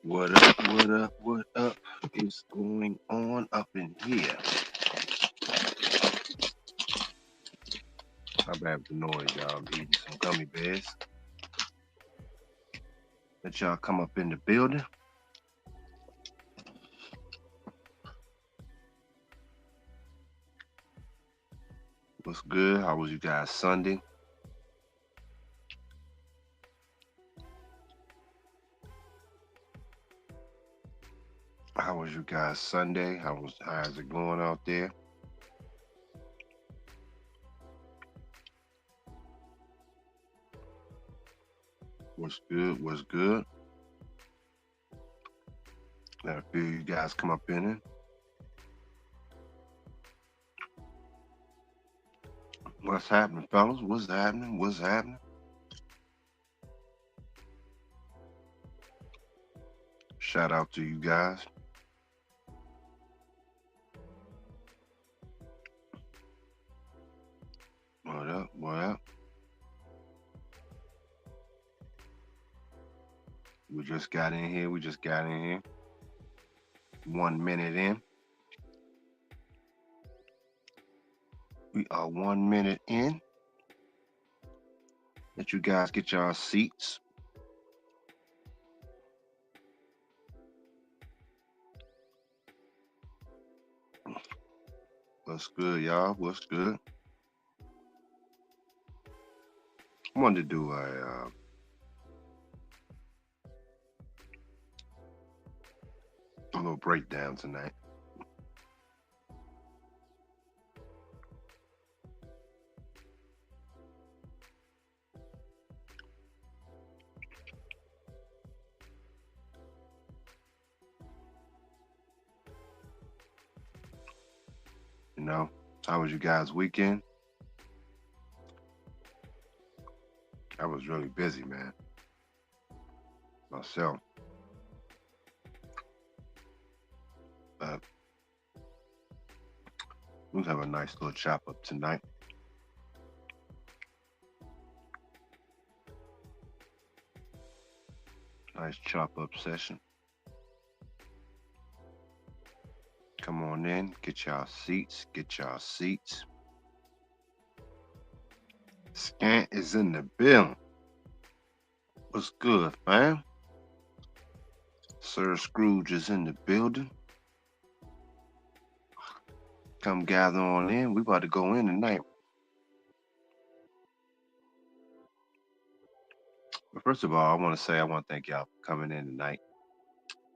What up, what up, what up is going on up in here? How bad with the noise, y'all? I'm eating some gummy bears. Let y'all come up in the building. What's good? How was you guys Sunday? How was you guys Sunday? How's it going out there? What's good? What's good? Let a few of you guys come up in it. What's happening, fellas? What's happening? What's happening? Shout out to you guys. What up? What up? We just got in here. We just got in here. 1 minute in. We are 1 minute in. Let you guys get y'all seats. What's good, y'all? What's good? I wanted to do a little breakdown tonight. You know, how was you guys' weekend? I was really busy, man. Myself. But we'll have a nice little chop up tonight. Nice chop up session. Come on in, get y'all seats, get y'all seats. Scant is in the building. What's good, fam? Sir Scrooge is in the building. Come gather on in. We about to go in tonight. But first of all, I want to thank y'all for coming in tonight.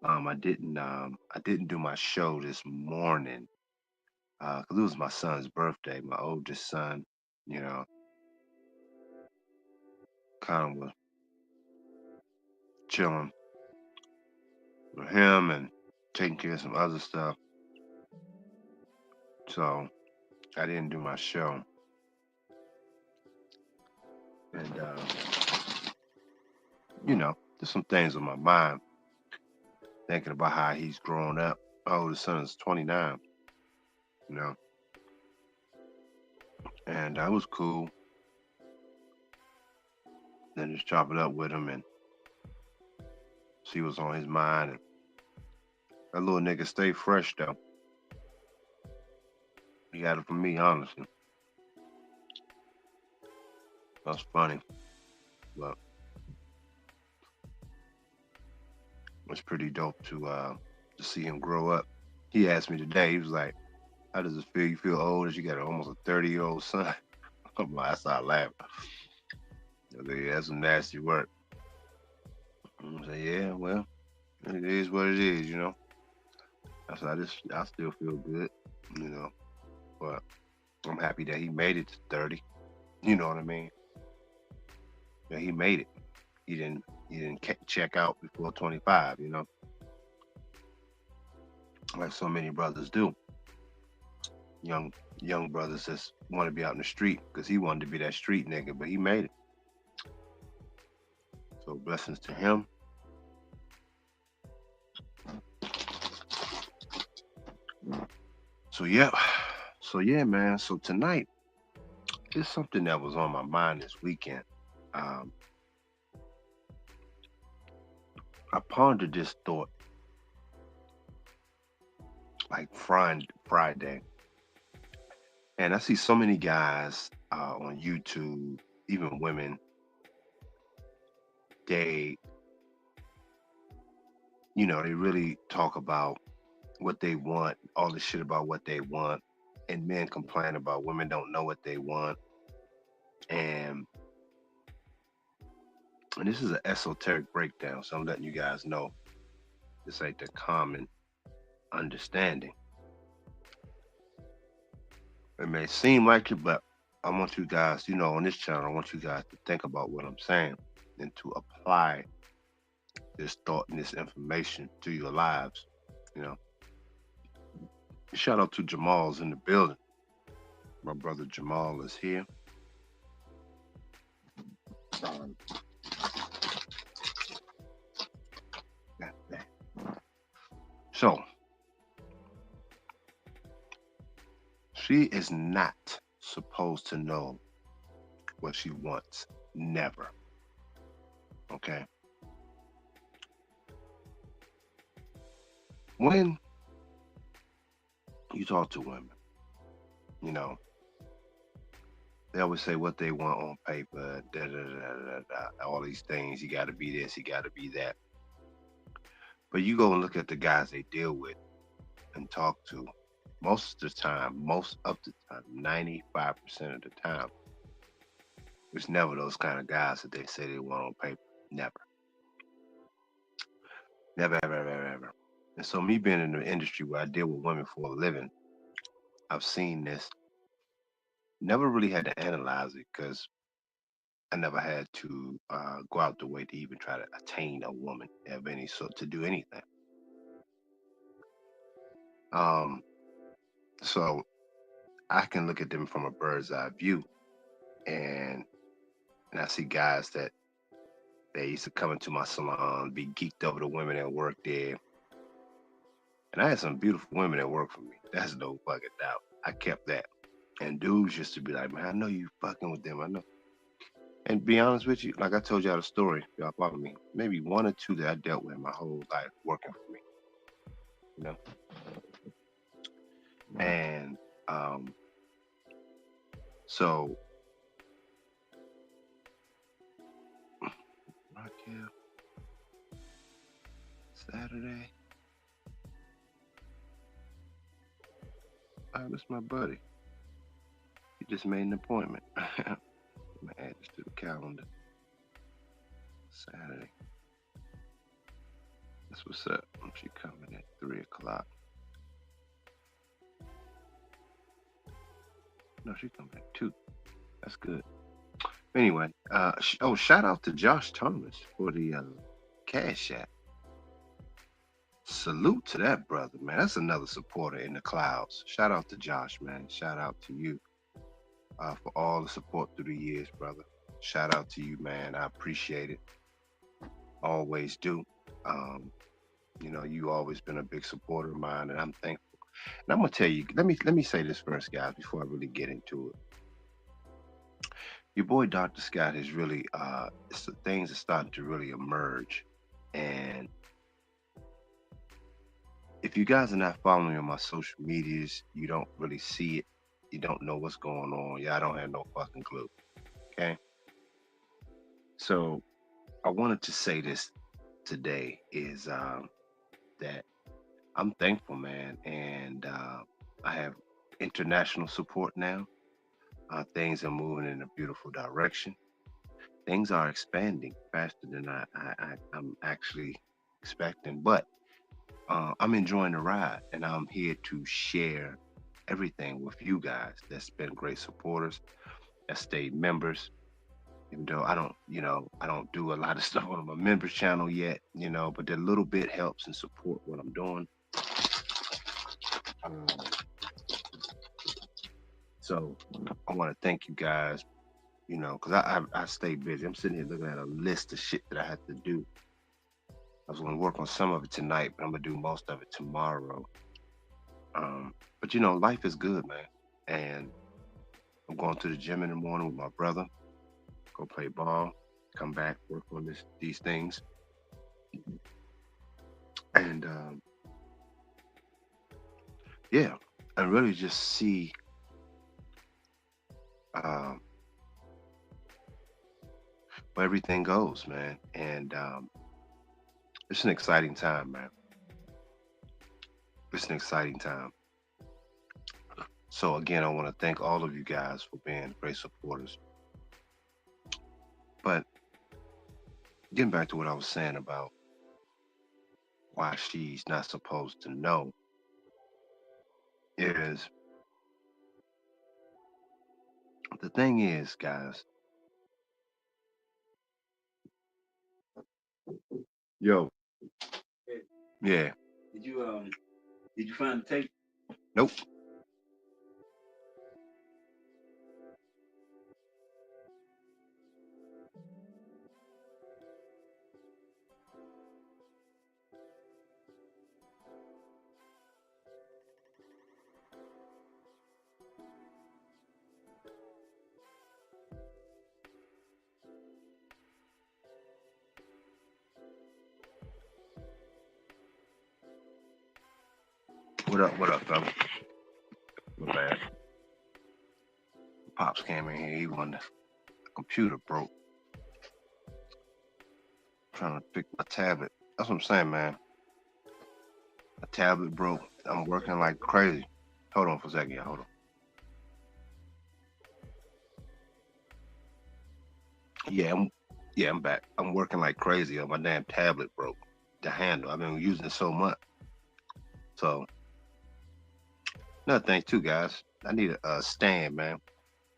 I didn't do my show this morning because it was my son's birthday. My oldest son, you know, kind of was chilling with him and taking care of some other stuff. So I didn't do my show. And, there's some things on my mind, thinking about how he's grown up. My oldest son is 29, you know, and that was cool. Then just chop it up with him and see what's on his mind. And that little nigga stay fresh, though. He got it from me, honestly. That's funny. But it's pretty dope to see him grow up. He asked me today, he was like, how does it feel? You feel old as you got almost a 30-year-old son? I'm like, I started laughing. I said, yeah, that's some nasty work. I said, yeah, well, it is what it is, you know. I said, I still feel good, you know. But I'm happy that he made it to 30. You know what I mean? Yeah, he made it. He didn't check out before 25, you know, like so many brothers do. Young young brothers just want to be out in the street because he wanted to be that street nigga, but he made it. So blessings to him. So yeah, man. So tonight is something that was on my mind this weekend. Um, I pondered this thought like Friday, and I see so many guys on YouTube, even women, they, they really talk about what they want, all the shit about what they want, and men complain about women don't know what they want, and this is an esoteric breakdown, so I'm letting you guys know this ain't the common understanding. It may seem like it, but I want you guys, on this channel, I want you guys to think about what I'm saying and to apply this thought and this information to your lives. You know, shout out to Jamal's in the building. My brother Jamal is here. Um, so she is not supposed to know what she wants. Never. Okay. When you talk to women, you know, they always say what they want on paper, da da da da da, all these things. You got to be this, you got to be that. But you go and look at the guys they deal with and talk to. Most of the time, 95% of the time, it's never those kind of guys that they say they want on paper. Never, never, ever, ever, ever. And so, me being in the industry where I deal with women for a living, I've seen this. Never really had to analyze it because I never had to go out the way to even try to attain a woman of any sort to do anything. Um, so I can look at them from a bird's eye view, and I see guys that they used to come into my salon, be geeked over the women that work there, and I had some beautiful women that work for me. That's no fucking doubt. I kept that, and dudes used to be like, "Man, I know you fucking with them. I know." And be honest with you, like I told y'all the story, y'all follow me. Maybe one or two that I dealt with my whole life working for me, you know. And um, so right here, Saturday. Oh, that's my buddy. He just made an appointment. I'm gonna add this to the calendar. Saturday. That's what's up. She coming at 3 o'clock. No, she coming at 2. That's good. Anyway, shout out to Josh Thomas for the Cash App. Salute to that brother, man. That's another supporter in the clouds. Shout out to Josh, man. Shout out to you for all the support through the years, brother. Shout out to you, man. I appreciate it. Always do. Um, you always been a big supporter of mine, and I'm thankful. And I'm gonna tell you, let me say this first, guys, before I really get into it. Your boy Dr. Scott is really things are starting to really emerge. And if you guys are not following me on my social medias, you don't really see it. You don't know what's going on. Yeah, I don't have no fucking clue. Okay. So I wanted to say this today is that I'm thankful, man, and I have international support now. Things are moving in a beautiful direction. Things are expanding faster than I'm actually expecting, but I'm enjoying the ride, and I'm here to share everything with you guys that's been great supporters, that stayed members. Even though I don't do a lot of stuff on my members channel yet, but that little bit helps and support what I'm doing. Um, so I want to thank you guys, because I stay busy. I'm sitting here looking at a list of shit that I have to do. I was going to work on some of it tonight, but I'm going to do most of it tomorrow. But life is good, man. And I'm going to the gym in the morning with my brother, go play ball, come back, work on these things. And yeah, and really just see um, where everything goes, man. And it's an exciting time, man. It's an exciting time. So again, I want to thank all of you guys for being great supporters. But getting back to what I was saying about why she's not supposed to know is the thing is, guys. Yo, yeah. Did you find the tape? Nope. What up? What up, fella? My bad. Pops came in here. He wanted the computer broke. Trying to fix my tablet. That's what I'm saying, man. My tablet broke. I'm working like crazy. Hold on for a second. Hold on. Yeah, I'm back. I'm working like crazy. My damn tablet broke. The handle. I've been using it so much. So another thing too, guys. I need a stand, man.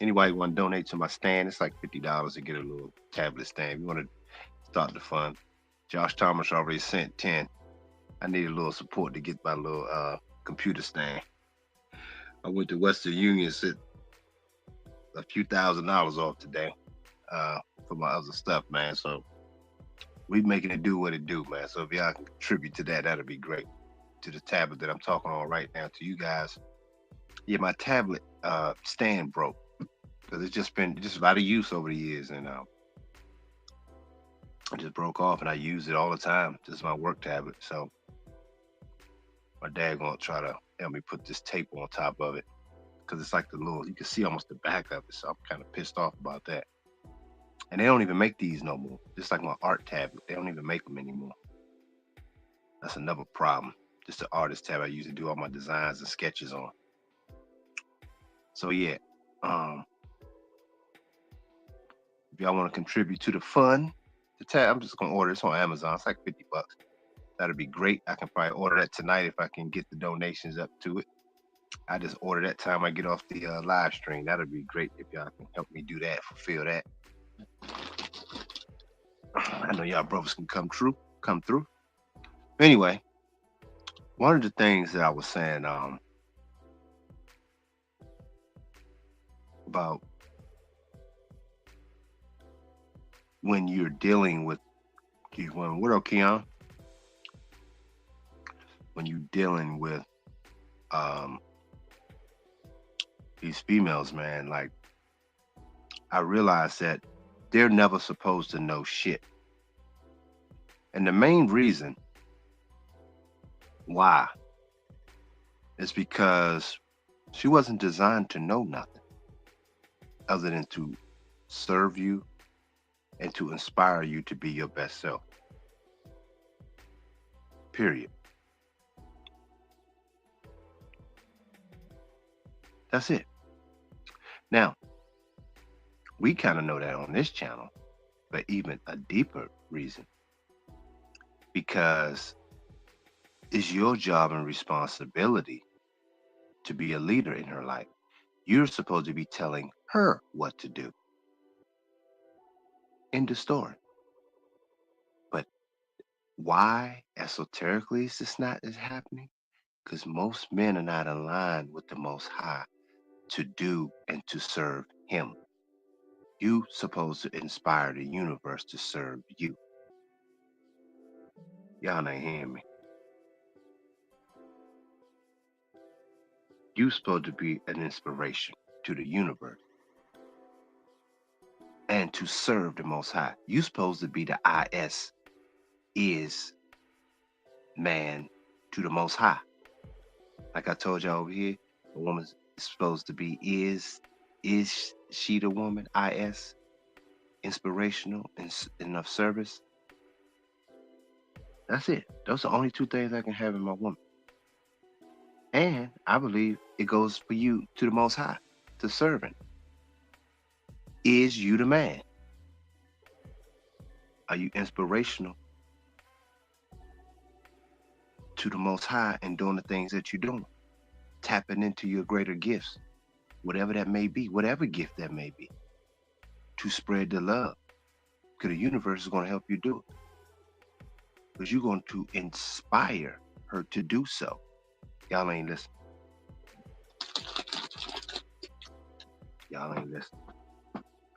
Anybody want to donate to my stand? It's like $50 to get a little tablet stand. If you want to start the fund. Josh Thomas already sent 10. I need a little support to get my little computer stand. I went to Western Union, sent a few $1,000s off today uh, for my other stuff, man. So we making it do what it do, man. So if y'all can contribute to that, that'd be great. To the tablet that I'm talking on right now, to you guys. Yeah, my tablet stand broke because it's just been just a lot of use over the years, and it just broke off, and I use it all the time. This is my work tablet, so my dad gonna try to help me put this tape on top of it because it's like the little you can see almost the back of it. So I'm kind of pissed off about that. And they don't even make these no more. Just like my art tablet, they don't even make them anymore. That's another problem. Just the artist tab I use to do all my designs and sketches on. So yeah, um, if y'all want to contribute to the fund, the tab, I'm just gonna order this on Amazon. It's like $50. That'd be great. I can probably order that tonight if I can get the donations up to it. I just order that time I get off the live stream. That'd be great if y'all can help me do that, fulfill that. I know y'all brothers can come through. Anyway, one of the things that I was saying about when you're dealing with what up, Keon? When you're dealing with um these females, man, like I realized that they're never supposed to know shit. And the main reason why is because she wasn't designed to know nothing other than to serve you and to inspire you to be your best self. Period. That's it. Now, we kind of know that on this channel, but even a deeper reason because it's your job and responsibility to be a leader in her life. You're supposed to be telling her what to do. End of story. But why esoterically is this not is happening? Because most men are not aligned with the Most High to do and to serve Him. You supposed to inspire the universe to serve you. Y'all ain't hearing me. You supposed to be an inspiration to the universe and to serve the Most High. You supposed to be the is man to the Most High. Like I told y'all over here, a woman is supposed to be is she the woman? Is inspirational and of service. That's it. Those are the only two things I can have in my woman. And I believe it goes for you to the Most High, to servant. Is you the man? Are you inspirational to the Most High and doing the things that you're doing? Tapping into your greater gifts, whatever that may be, whatever gift that may be, to spread the love. Because the universe is going to help you do it. Because you're going to inspire her to do so. Y'all ain't listening. Y'all ain't listening.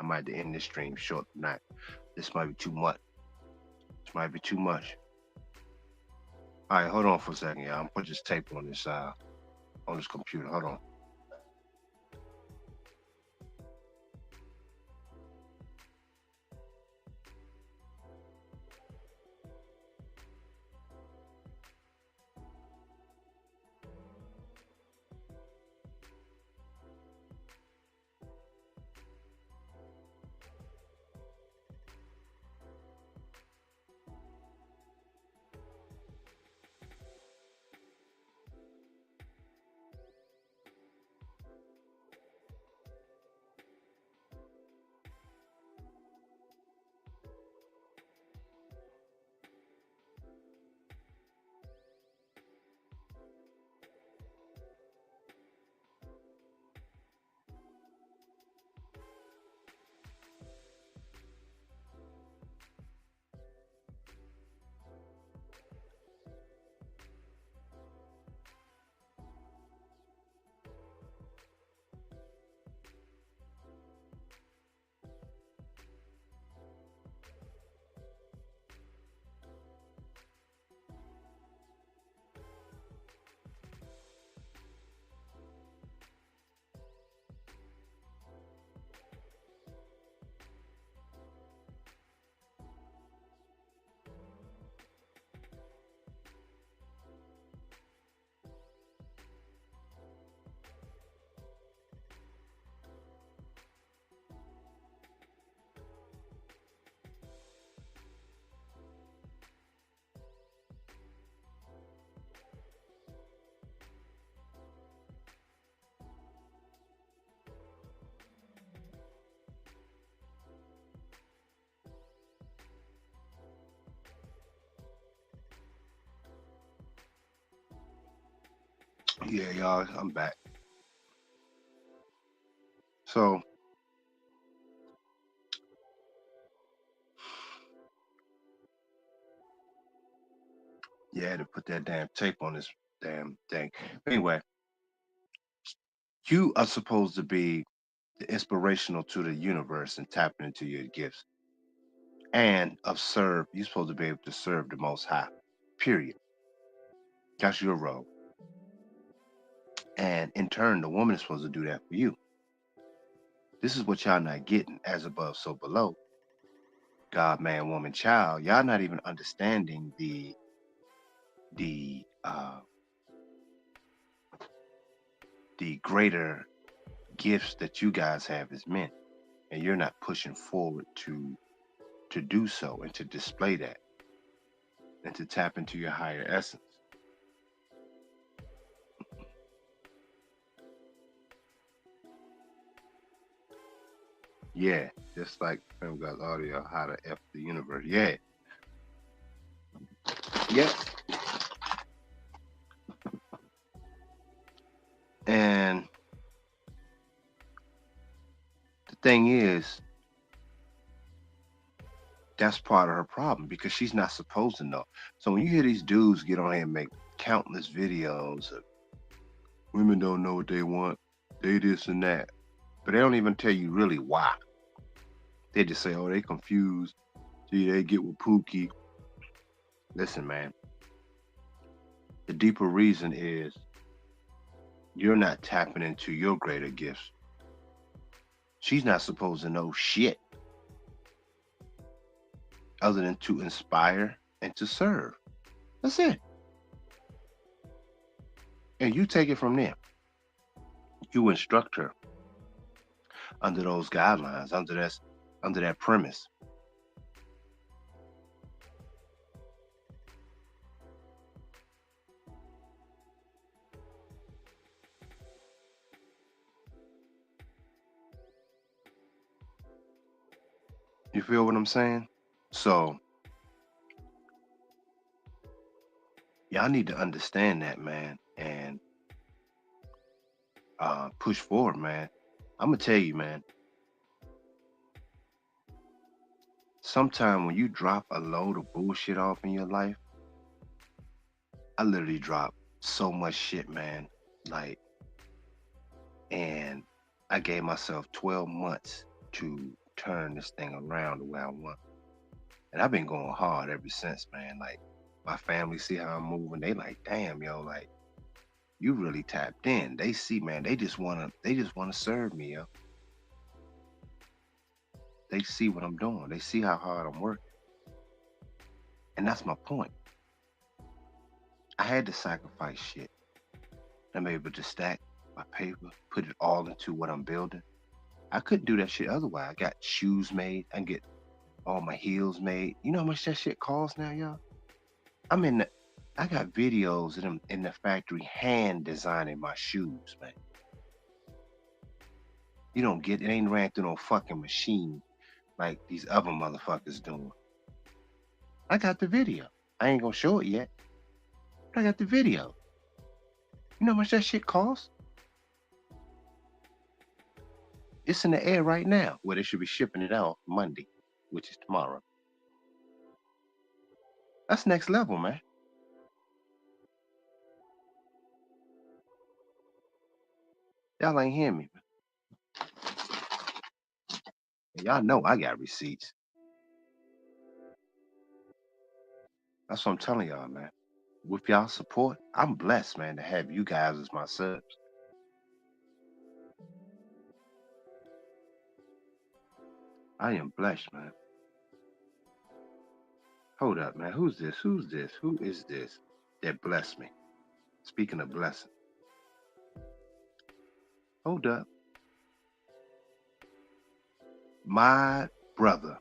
I might have to end this stream short tonight. This might be too much. This might be too much. All right, hold on for a second, y'all. I'm put this tape on this computer. Hold on. Yeah, y'all, I'm back. So, yeah, I had to put that damn tape on this damn thing. Anyway, you are supposed to be the inspirational to the universe and tapping into your gifts and of serve. You're supposed to be able to serve the Most High. Period. That's your role. And in turn, the woman is supposed to do that for you. This is what y'all not getting. As above, so below. God, man, woman, child. Y'all not even understanding the uh the greater gifts that you guys have as men, and you're not pushing forward to do so and to display that and to tap into your higher essence. Yeah, just like Film God's audio, how to F the universe. Yeah, yeah. And the thing is, that's part of her problem because she's not supposed to know. So when you hear these dudes get on here and make countless videos of women don't know what they want, they this and that, but they don't even tell you really why. They just say, oh, they confused. See, they get with Pookie. Listen, man, the deeper reason is you're not tapping into your greater gifts. She's not supposed to know shit other than to inspire and to serve. That's it. And you take it from there. You instruct her under those guidelines, under that premise. You feel what I'm saying? So y'all need to understand that, man, and push forward, man. I'm gonna tell you, man. Sometime when you drop a load of bullshit off in your life, I literally dropped so much shit, man. Like, and I gave myself 12 months to turn this thing around the way I want. And I've been going hard ever since, man. Like, my family see how I'm moving. They like, damn, yo, like, you really tapped in. They see, man, they just wanna serve me, yo. They see what I'm doing. They see how hard I'm working. And that's my point. I had to sacrifice shit. I'm able to stack my paper, put it all into what I'm building. I couldn't do that shit otherwise. I got shoes made. I can get all my heels made. You know how much that shit costs now, y'all? I'm in the, I got videos of them in the factory hand designing my shoes, man. You don't get it, ain't ran through no fucking machine like these other motherfuckers doing. I got the video. I ain't gonna show it yet, but I got the video. You know how much that shit costs? It's in the air right now. Well, they should be shipping it out Monday, which is tomorrow. That's next level, man. Y'all ain't hear me, man. Y'all know I got receipts. That's what I'm telling y'all, man. With y'all support, I'm blessed, man, to have you guys as my subs. I am blessed, man. Hold up, man. Who's this? Who's this? Who is this that blessed me? Speaking of blessing, hold up. My brother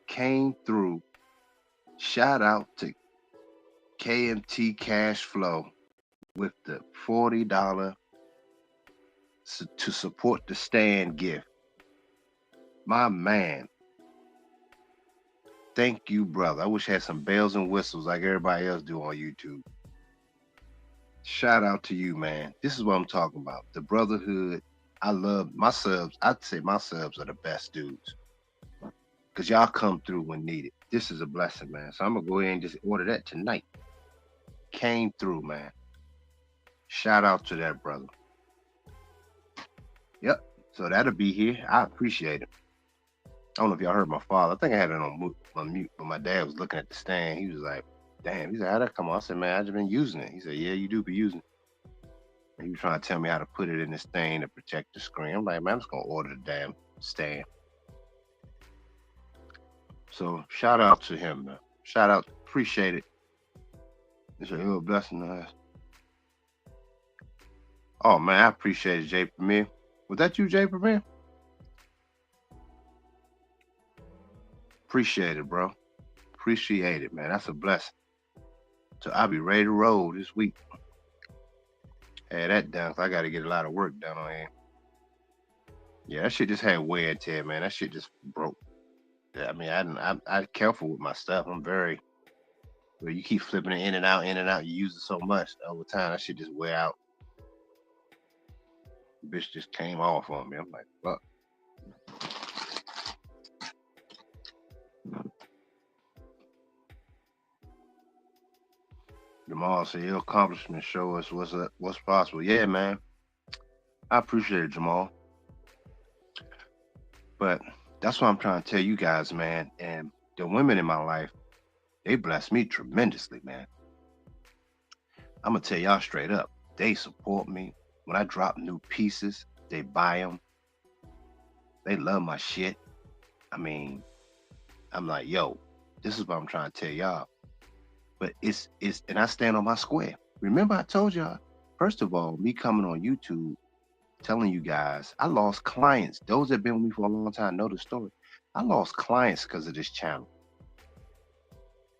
came through. Shout out to KMT Cash Flow with the $40 to support the stand gift. My man, thank you, brother. I wish I had some bells and whistles like everybody else do on YouTube. Shout out to you, man. This is what I'm talking about. The brotherhood. I love my subs. I'd say my subs are the best dudes because y'all come through when needed. This is a blessing, man. So I'm gonna go ahead and just order that tonight. Came through, man. Shout out to that brother. Yep. So that'll be here. I appreciate it. I don't know if y'all heard my father. I think I had it on mute, but my dad was looking at the stand. He was like, damn, he said, how'd that come on? I said, man, I just been using it. He said, yeah, you do be using it. And he was trying to tell me how to put it in this thing to protect the screen. I'm like, man, I'm just gonna order the damn stand. So shout out to him, man. Shout out, appreciate it. It's a real blessing to us. Oh man, I appreciate it, Jay Premier. Was that you, Jay Premier? Appreciate it, bro. Appreciate it, man. That's a blessing. So I'll be ready to roll this week. Had that done, so I got to get a lot of work done on here. Yeah, that shit just had wear and tear, man. That shit just broke. I mean, I'm careful with my stuff. I'm very, but you keep flipping it in and out, in and out. You use it so much over time, that shit just wear out. The bitch just came off on me. I'm like, fuck. Jamal said your accomplishments show us what's possible. Yeah, man. I appreciate it, Jamal. But that's what I'm trying to tell you guys, man. And the women in my life, they bless me tremendously, man. I'm gonna tell y'all straight up. They support me. When I drop new pieces, they buy them. They love my shit. I mean, I'm like, yo, this is what I'm trying to tell y'all. But it's and I stand on my square. Remember I told y'all First of all, me coming on YouTube telling you guys, I lost clients. Those that have been with me for a long time know the story. I lost clients because of this channel.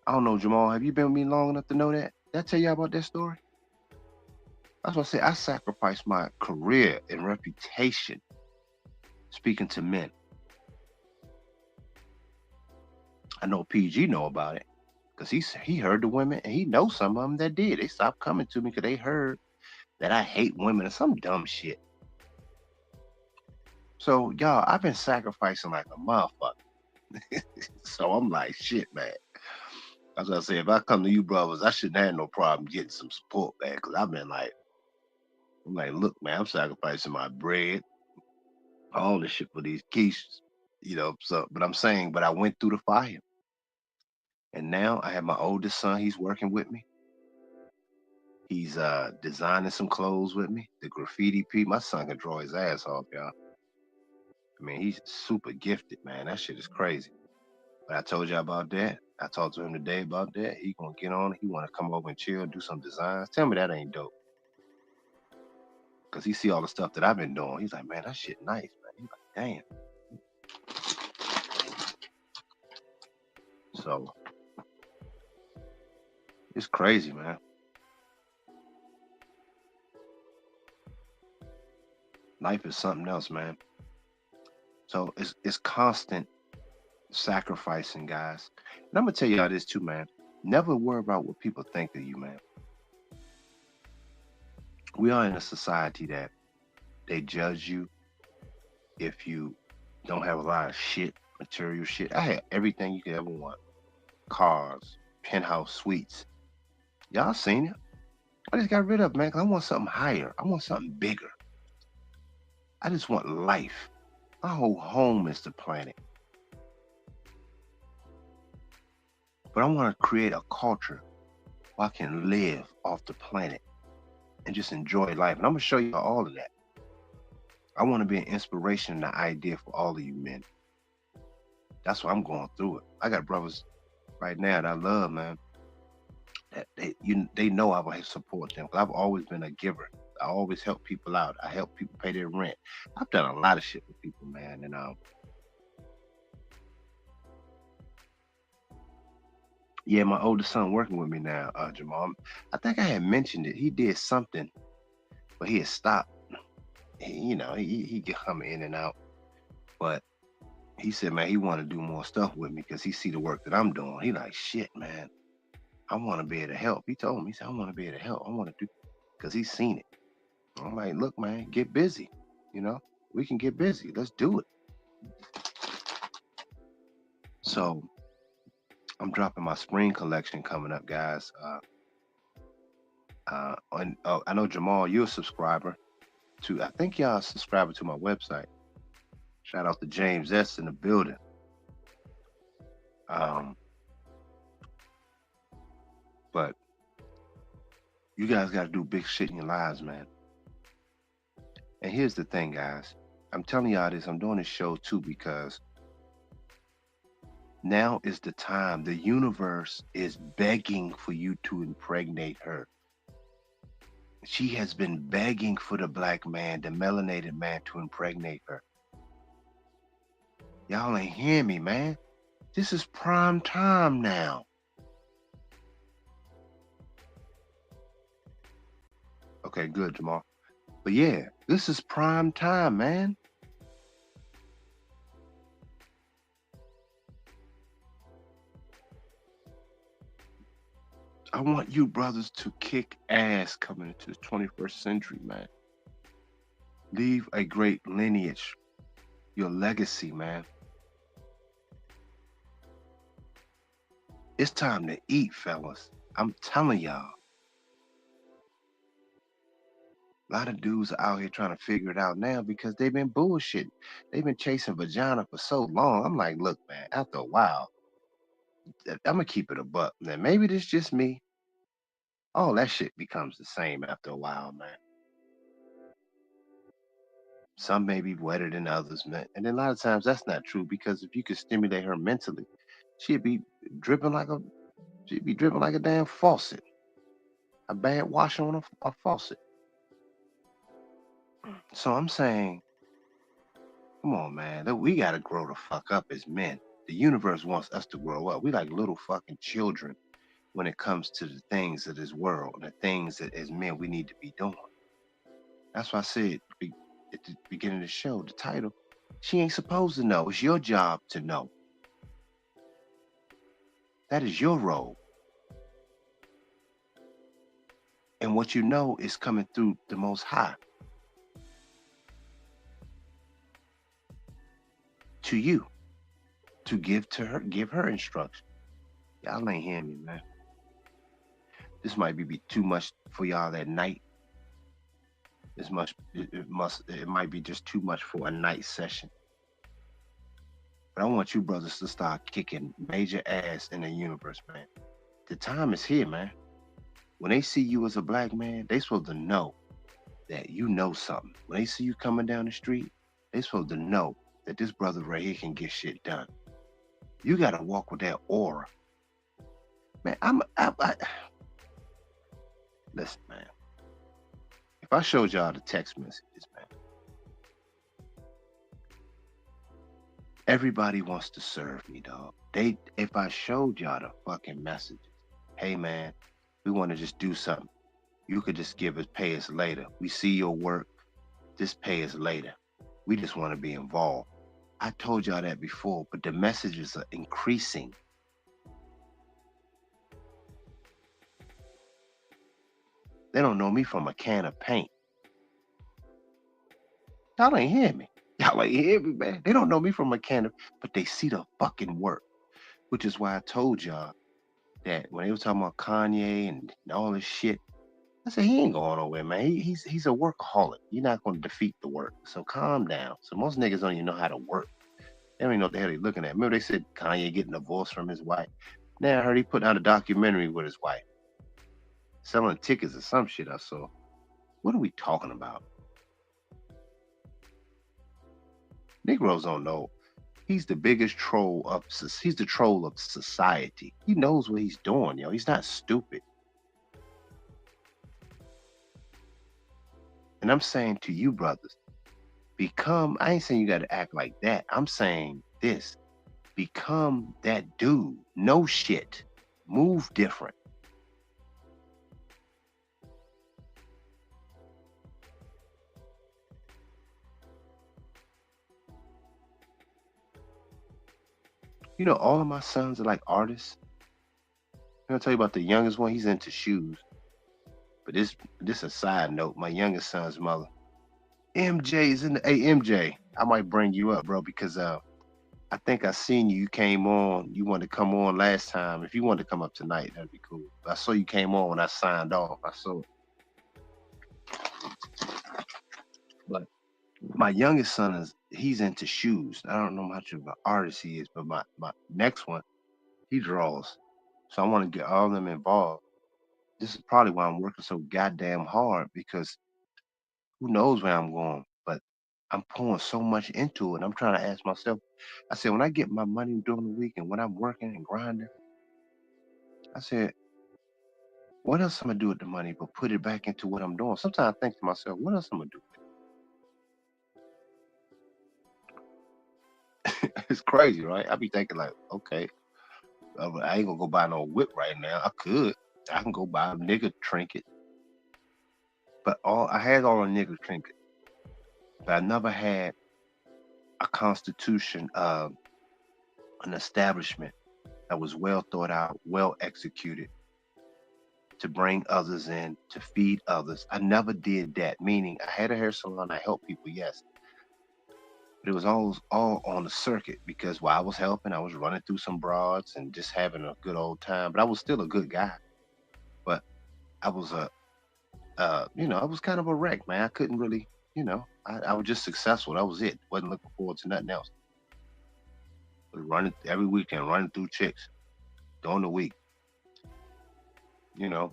I don't know, Jamal, have you been with me long enough to know that? Did I tell you about that story? That's what I say. I sacrificed my career and reputation speaking to men. I know PG know about it because he heard the women and he knows some of them that did. They stopped coming to me because they heard that I hate women or some dumb shit. So y'all, I've been sacrificing like a motherfucker. So I'm like, shit, man. That's what I say. If I come to you brothers, I shouldn't have no problem getting some support, man. Because I've been like, I'm like, look, man, I'm sacrificing my bread, all this shit for these quiches, you know. So, but I'm saying, but I went through the fire, and now I have my oldest son. He's working with me. He's designing some clothes with me. The graffiti piece. My son can draw his ass off, y'all. I mean, he's super gifted, man. That shit is crazy. But I told you about that. I talked to him today about that. He gonna get on it. He wanna come over and chill, do some designs. Tell me that ain't dope. Cause he see all the stuff that I've been doing. He's like, man, that shit nice, man. He's like, damn. So it's crazy, man. Life is something else, man. So it's constant sacrificing, guys. And I'm gonna tell y'all this too, man. Never worry about what people think of you, man. We are in a society that they judge you if you don't have a lot of shit, material shit. I had everything you could ever want. Cars, penthouse suites. Y'all seen it. I just got rid of it, man, because I want something higher. I want something bigger. I just want life. My whole home is the planet. But I want to create a culture where I can live off the planet and just enjoy life. And I'm going to show you all of that. I want to be an inspiration and an idea for all of you men. That's why I'm going through it. I got brothers right now that I love, man. That they know I will support them. I've always been a giver. I always help people out. I help people pay their rent. I've done a lot of shit with people, man. And yeah, my oldest son working with me now, Jamal. I think I had mentioned it. He did something, but he had stopped. He get come in and out. But he said, man, he want to do more stuff with me because he see the work that I'm doing. He like, shit, man. I want to be able to help. He told me, he said, I want to be able to help. I want to do because he's seen it. I'm like, look, man, get busy. You know, we can get busy. Let's do it. So I'm dropping my spring collection coming up, guys. I know Jamal, you're a subscriber to. I think y'all a subscriber to my website. Shout out to James S in the building. Um, but you guys got to do big shit in your lives, man. And here's the thing, guys. I'm telling y'all this. I'm doing this show too because now is the time. The universe is begging for you to impregnate her. She has been begging for the black man, the melanated man, to impregnate her. Y'all ain't hear me, man. This is prime time now. Okay, good, Jamal. But yeah, this is prime time, man. I want you brothers to kick ass coming into the 21st century, man. Leave a great lineage, your legacy, man. It's time to eat, fellas. I'm telling y'all. A lot of dudes are out here trying to figure it out now because they've been bullshitting. They've been chasing vagina for so long. I'm like, look, man, after a while, I'm gonna keep it a buck. Now, maybe this just me. All that shit becomes the same after a while, man. Some may be wetter than others, man. And then a lot of times that's not true because if you could stimulate her mentally, she'd be dripping like a she'd be dripping like a damn faucet. A bad washer on a faucet. So I'm saying, come on, man. We got to grow the fuck up as men. The universe wants us to grow up. We like little fucking children when it comes to the things of this world and the things that as men we need to be doing. That's why I said at the beginning of the show, the title, she ain't supposed to know. It's your job to know. That is your role. And what you know is coming through the Most High to you to give her instruction. Y'all ain't hearing me, man. This might be too much for y'all at night. It might be just too much for a night session. But I want you brothers to start kicking major ass in the universe, man. The time is here, man. When they see you as a black man, they supposed to know that you know something. When they see you coming down the street, they supposed to know that this brother right here can get shit done. You gotta walk with that aura, man. Listen, man. If I showed y'all the text messages, man, everybody wants to serve me, dog. If I showed y'all the fucking messages, hey, man, we want to just do something. You could just pay us later. We see your work, just pay us later. We just want to be involved. I told y'all that before, but the messages are increasing. They don't know me from a can of paint. Y'all ain't hear me. Y'all ain't hear me, man. They don't know me from a can of, but they see the fucking work, which is why I told y'all that when they were talking about Kanye and all this shit, I said he ain't going nowhere, man. He's a workaholic. You're not going to defeat the work. So calm down. So most niggas don't even know how to work. They don't even know what the hell they're looking at. Remember they said Kanye getting divorced from his wife. Now I heard he put out a documentary with his wife, selling tickets or some shit I saw. What are we talking about? Negroes don't know. He's the biggest troll of. He's the troll of society. He knows what he's doing, yo. He's not stupid. And I'm saying to you, brothers, I ain't saying you got to act like that. I'm saying this. Become that dude. No shit. Move different. You know, all of my sons are like artists. I'm gonna tell you about the youngest one. He's into shoes. But this a side note. My youngest son's mother, MJ, is in the. Hey, MJ, I might bring you up, bro, because I think I seen you. You came on. You wanted to come on last time. If you wanted to come up tonight, that'd be cool. I saw you came on when I signed off. I saw it. But my youngest son he's into shoes. I don't know how much of an artist he is, but my next one, he draws. So I want to get all of them involved. This is probably why I'm working so goddamn hard because who knows where I'm going, but I'm pouring so much into it. I'm trying to ask myself, I said, when I get my money during the week and when I'm working and grinding, I said, what else I'm gonna do with the money but put it back into what I'm doing? Sometimes I think to myself, what else I'm gonna do? It's crazy, right? I be thinking like, okay, I ain't gonna go buy no whip right now. I could. I can go buy a nigga trinket. But I had all the nigga trinket. But I never had a constitution of an establishment that was well thought out, well executed to bring others in, to feed others. I never did that. Meaning I had a hair salon, I helped people, yes. But it was all on the circuit because while I was helping, I was running through some broads and just having a good old time. But I was still a good guy. But I was I was kind of a wreck, man. I couldn't really, I was just successful. That was it. Wasn't looking forward to nothing else. Was running every weekend, running through chicks during the week.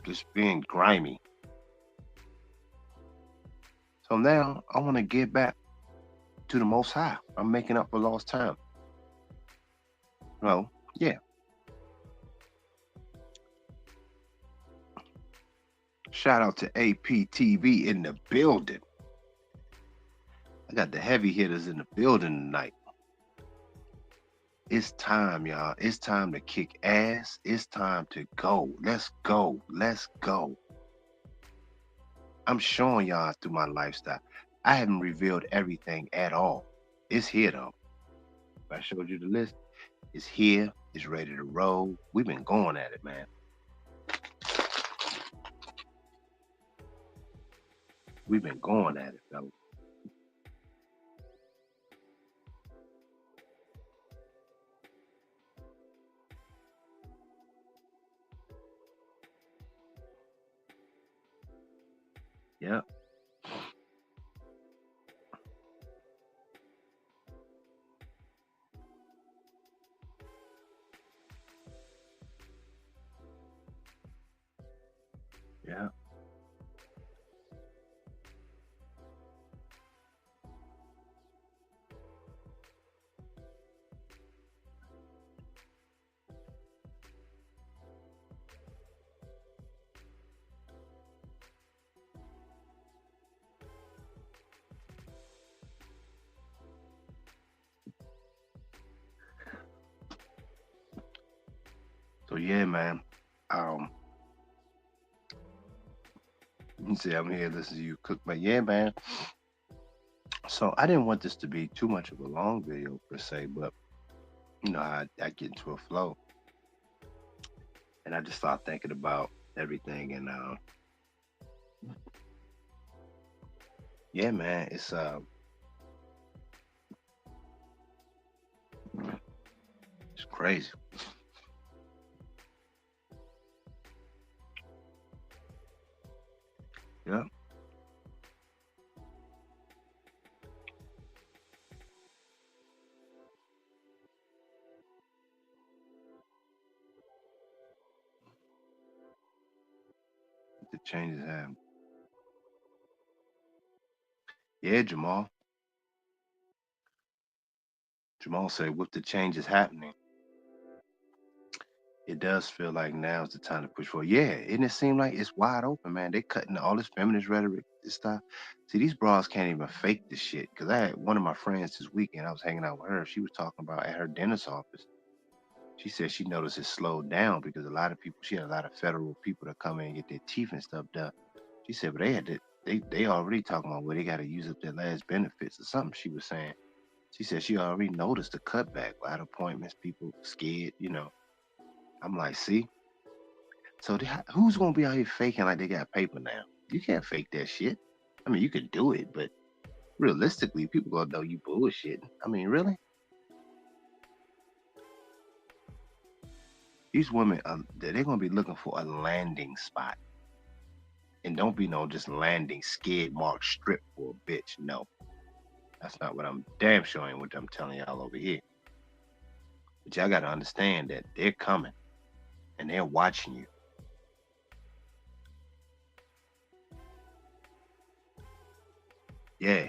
Just being grimy. So now I want to get back to the Most High. I'm making up for lost time. Well, yeah. Shout out to APTV in the building. I got the heavy hitters in the building tonight. It's time, y'all. It's time to kick ass. It's time to go. Let's go. Let's go. I'm showing y'all through my lifestyle. I haven't revealed everything at all. It's here though. If I showed you the list, it's here. It's ready to roll. We've been going at it, man. We've been going at it, fellas. Yeah. Yeah. So yeah, man. Um, you see, I'm here listening to you cook, but yeah, man. So I didn't want this to be too much of a long video per se, but I get into a flow, and I just start thinking about everything, and yeah, man, it's crazy. Yeah, the changes happen. Yeah, Jamal. Jamal said, with the changes happening, it does feel like now's the time to push forward. Yeah, and it seemed like it's wide open, man. They cutting all this feminist rhetoric, this stuff. See, these bras can't even fake this shit. Cause I had one of my friends this weekend. I was hanging out with her. She was talking about at her dentist office. She said she noticed it slowed down because a lot of people. She had a lot of federal people that come in and get their teeth and stuff done. She said, but they had to. They already talking about where they got to use up their last benefits or something. She was saying. She said she already noticed the cutback, a lot of appointments, people scared. I'm like, see, so who's gonna be out here faking like they got paper now? You can't fake that shit. I mean, you could do it, but realistically, people gonna know you bullshit. I mean, really? These women, they're gonna be looking for a landing spot, and don't be no just landing skid mark strip for a bitch. No, that's not what I'm damn sure ain't what I'm telling y'all over here. But y'all gotta understand that they're coming and they're watching you. Yeah,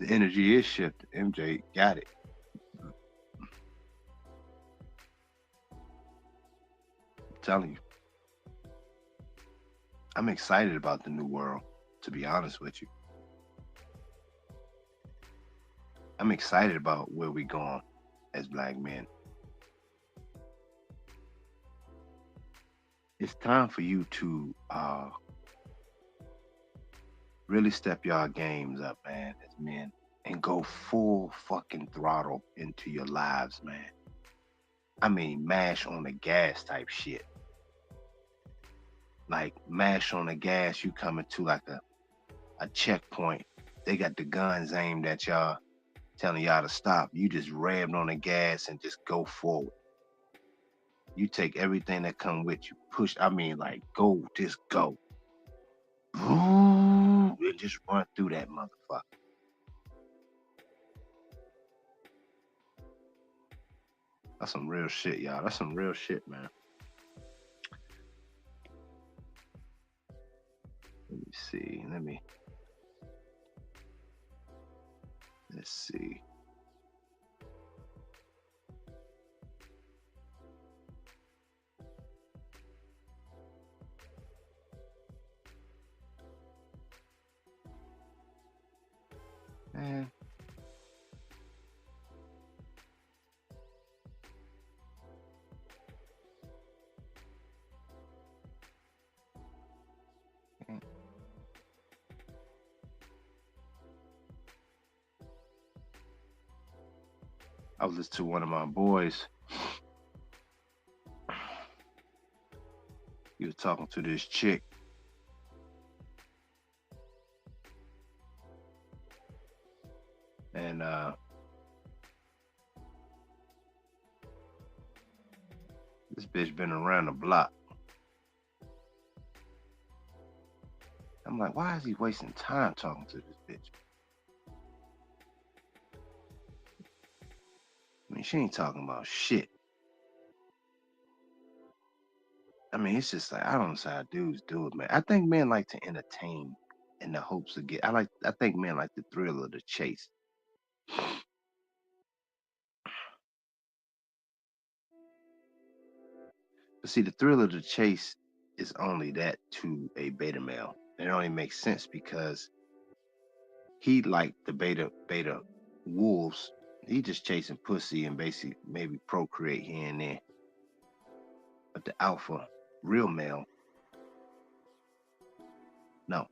the energy is shifting. MJ got it. I'm telling you, I'm excited about the new world. To be honest with you, I'm excited about where we're going as black men. It's time for you to really step your games up, man, as men, and go full fucking throttle into your lives, man. I mean, mash on the gas type shit. Like mash on the gas, you coming to like a checkpoint. They got the guns aimed at y'all, telling y'all to stop. You just rammed on the gas and just go forward. You take everything that come with you. Push. I mean, like go, just go. And just run through that motherfucker. That's some real shit, y'all. That's some real shit, man. Let me see. Let's see. Man. I was listening to one of my boys. He was talking to this chick. And this bitch been around the block. I'm like, why is he wasting time talking to this bitch? I mean, she ain't talking about shit. I mean, it's just like, I don't know how dudes do it, man. I think men like to entertain in the hopes of I think men like the thrill of the chase. But see, the thrill of the chase is only that to a beta male. And it only makes sense because he like the beta wolves. He just chasing pussy and basically maybe procreate here and there. But the alpha, real male, no.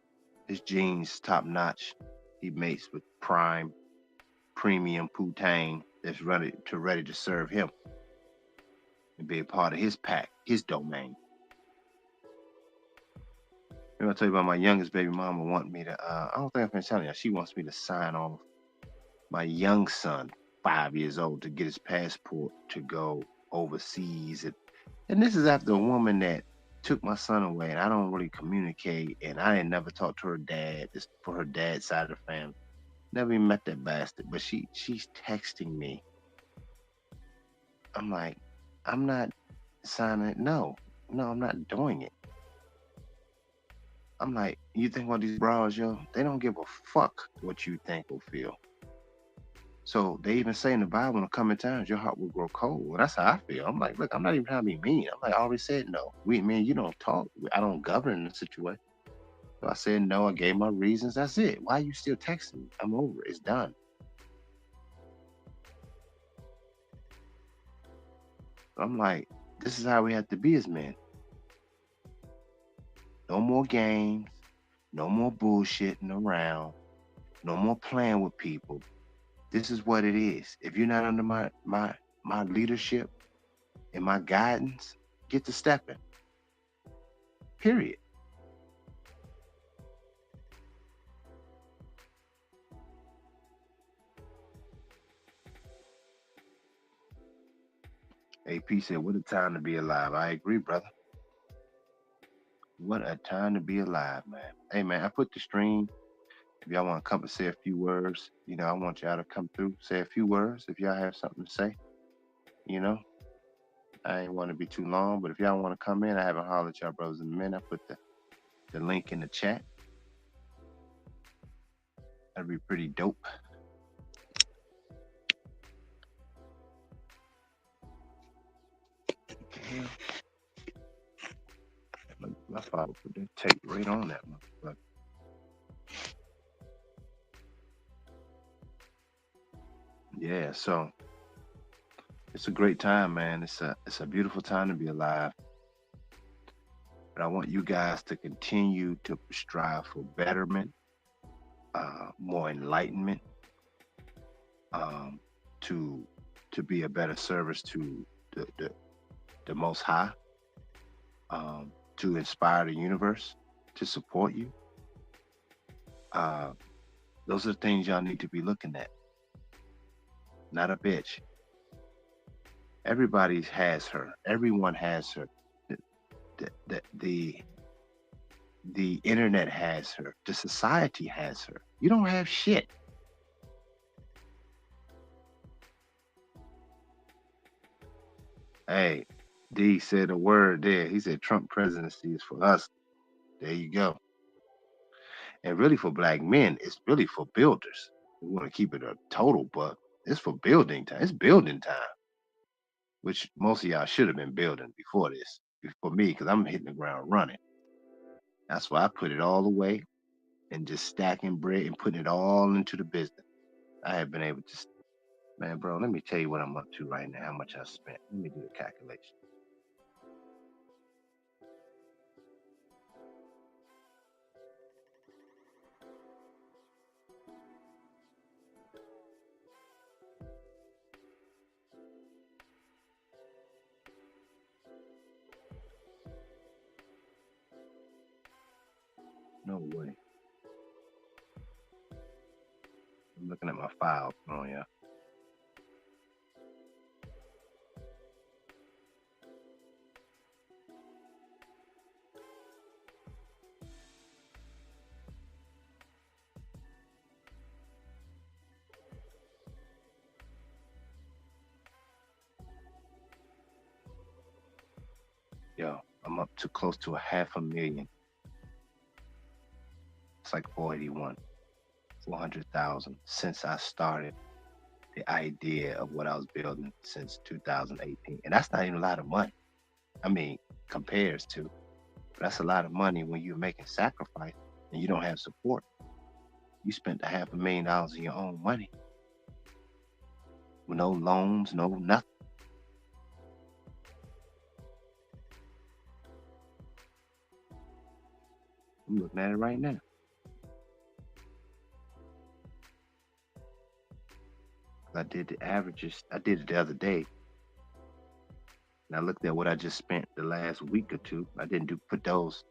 His genes top notch. He mates with prime, premium putane that's ready to serve him and be a part of his pack, his domain. Remember I tell you about my youngest baby mama want me to I don't think I've been telling you, she wants me to sign off my young son, 5 years old, to get his passport to go overseas. And this is after a woman that took my son away, and I don't really communicate, and I ain't never talked to her dad. It's for her dad's side of the family. Never even met that bastard, but she's texting me. I'm like, I'm not signing it. No, I'm not doing it. I'm like, you think about these bras, yo? They don't give a fuck what you think or feel. So they even say in the Bible, in the coming times, your heart will grow cold. And that's how I feel. I'm like, look, I'm not even trying to be mean. I'm like, I already said no. You don't talk. I don't govern the situation. So I said no. I gave my reasons. That's it. Why are you still texting me? I'm over it. It's done. I'm like, this is how we have to be as men. No more games. No more bullshitting around. No more playing with people. This is what it is. If you're not under my leadership and my guidance, get to stepping. Period. AP said, what a time to be alive. I agree, brother. What a time to be alive, man. Hey, man, I put the stream. If y'all want to come and say a few words, I want y'all to come through, say a few words. If y'all have something to say, you know, I ain't want to be too long, but if y'all want to come in, I haven't hollered at y'all brothers in a minute. I put the link in the chat. That'd be pretty dope. Yeah. My father put that tape right on that motherfucker. Yeah, so it's a great time, man. It's a beautiful time to be alive. But I want you guys to continue to strive for betterment, more enlightenment, um, to be a better service to the Most High, to inspire the universe, to support you. Uh, those are the things y'all need to be looking at. Not a bitch. Everybody has her. Everyone has her. The the internet has her. The society has her. You don't have shit. Hey, D said a word there. He said Trump presidency is for us. There you go. And really for black men, it's really for builders. We want to keep it a total buck. It's for building time. It's building time, which most of y'all should have been building before this. For me, because I'm hitting the ground running. That's why I put it all away and just stacking bread and putting it all into the business. I have been able to, man, bro, let me tell you what I'm up to right now, how much I spent. Let me do the calculation. No way. I'm looking at my file. Oh, yeah. Yo, I'm up to close to a half a million. It's like 481, 400,000 since I started the idea of what I was building since 2018. And that's not even a lot of money. I mean, compares to, but that's a lot of money when you're making sacrifice and you don't have support. You spent a half a million dollars in your own money with no loans, no nothing. I'm looking at it right now. I did the averages. I did it the other day, and I looked at what I just spent the last week or two. I didn't do put those.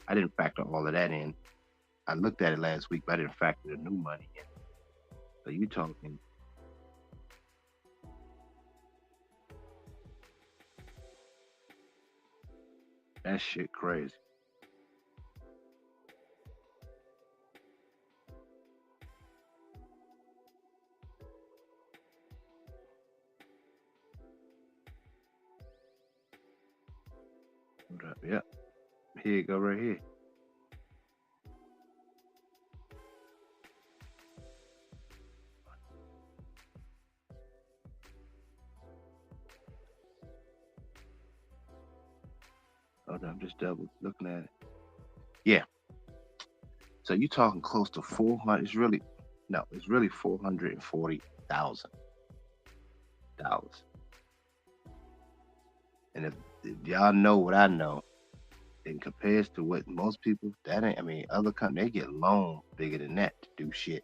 I didn't factor all of that in. I looked at it last week, but I didn't factor the new money in. So you talking that shit crazy. Hold up. Yep. Here you go, right here. Hold up. I'm just double looking at it. Yeah. So you talking close to 400? It's really no. It's really $440,000. And if y'all know what I know, and compares to what most people, that ain't. I mean, other companies they get loans bigger than that to do shit.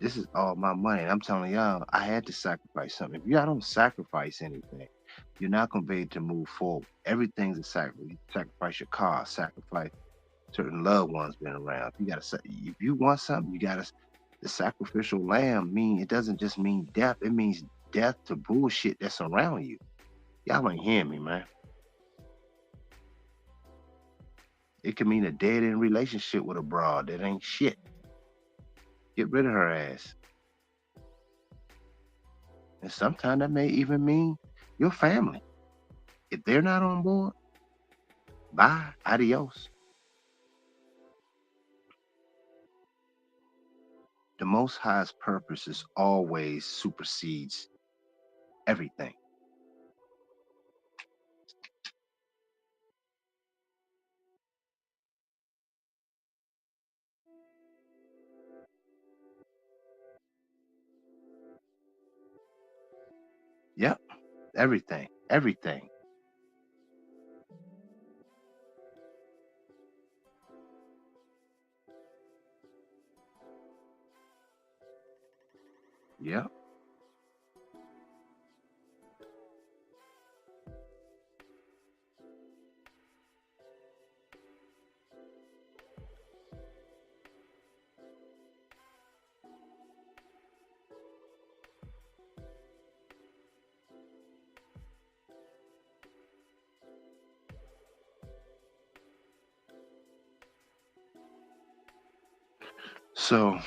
This is all my money. And I'm telling y'all, I had to sacrifice something. If y'all don't sacrifice anything, you're not gonna be able to move forward. Everything's a sacrifice. You sacrifice your car, sacrifice certain loved ones being around. You gotta say, if you want something, you gotta. The sacrificial lamb mean it doesn't just mean death. It means death to bullshit that's around you. Y'all ain't hearing me, man. It could mean a dead end relationship with a broad that ain't shit. Get rid of her ass. And sometimes that may even mean your family. If they're not on board, bye, adios. The Most High's purpose is always supersedes everything. Yep, everything, everything. Yep. So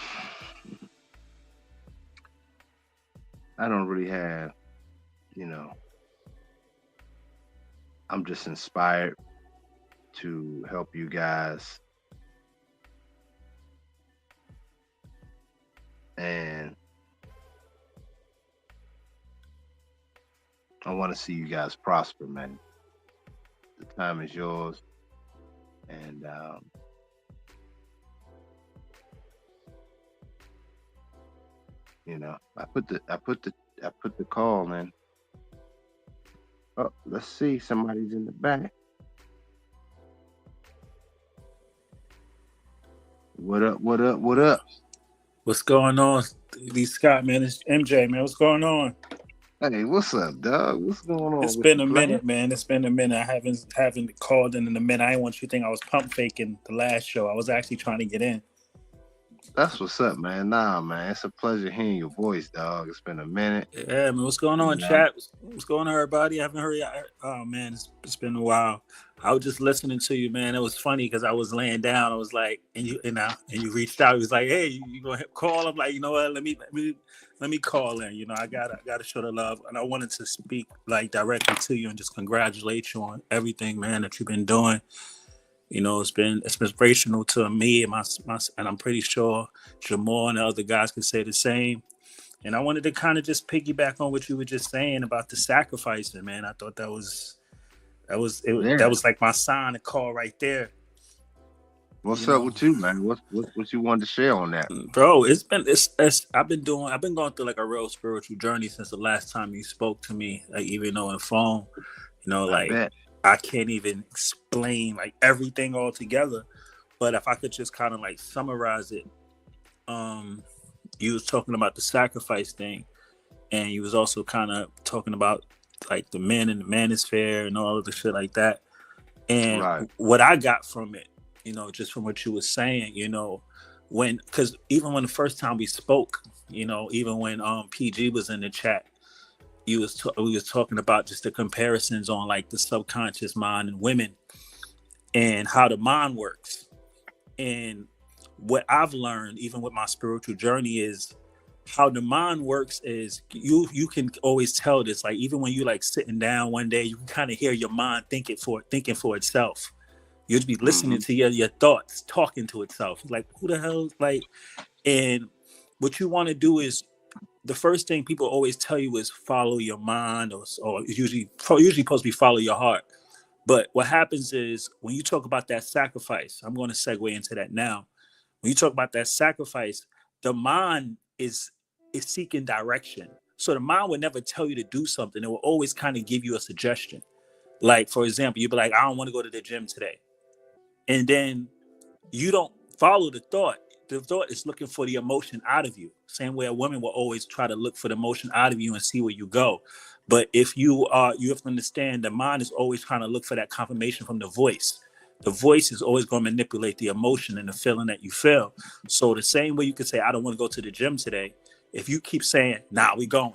I don't really have, you know, I'm just inspired to help you guys. And I want to see you guys prosper, man. The time is yours. And You know, I put the call in. Oh, let's see. Somebody's in the back. What up? What up? What up? What's going on? D Scott, man, it's MJ, man. What's going on? Hey, what's up, dog? What's going on It's with been you, a player? minute, man. It's been a minute. I haven't called in a minute. I didn't want you to think I was pump faking the last show. I was actually trying to get in. That's what's up, man. Nah, man. It's a pleasure hearing your voice, dog. It's been a minute. Yeah, man. What's going on, And chat? What's going on, everybody? I haven't heard you. Oh man, it's been a while. I was just listening to you, man. It was funny because I was laying down. I was like, and you reached out. He was like, hey, you gonna call? I'm like, you know what? Let me call in. You know, I gotta show the love, and I wanted to speak like directly to you and just congratulate you on everything, man, that you've been doing. You know, it's inspirational to me and my and I'm pretty sure Jamal and the other guys could say the same. And I wanted to kind of just piggyback on what you were just saying about the sacrificing, man. I thought that yeah, was like my sign to call right there. You what's up know, with you, man? What you wanted to share on that? bro, it's I've been going through like a real spiritual journey since the last time you spoke to me, like even on the phone. You know, I like bet. I can't even explain like everything all together. But if I could just kind of like summarize it, um, you was talking about the sacrifice thing, and you was also kind of talking about like the men and the manosphere and all of the shit like that. And Right. what I got from it, you know, just from what you were saying, you know, because even when the first time we spoke, you know, even when PG was in the chat, we was talking about just the comparisons on like the subconscious mind and women and how the mind works. And what I've learned, even with my spiritual journey, is how the mind works is you can always tell this. Like even when you like sitting down one day, you can kind of hear your mind thinking for itself. You'd be listening Mm-hmm. to your thoughts talking to itself. Like who the hell like and what you want to do is the first thing people always tell you is follow your mind or it's usually supposed to be follow your heart. But what happens is when you talk about that sacrifice, I'm going to segue into that now. When you talk about that sacrifice, the mind is seeking direction. So the mind would never tell you to do something. It will always kind of give you a suggestion. Like for example, you'd be like, I don't want to go to the gym today. And then you don't follow the thought. The thought is looking for the emotion out of you. Same way a woman will always try to look for the emotion out of you and see where you go. But if you have to understand the mind is always trying to look for that confirmation from the voice. The voice is always going to manipulate the emotion and the feeling that you feel. So the same way you could say, I don't want to go to the gym today. If you keep saying, nah, you going,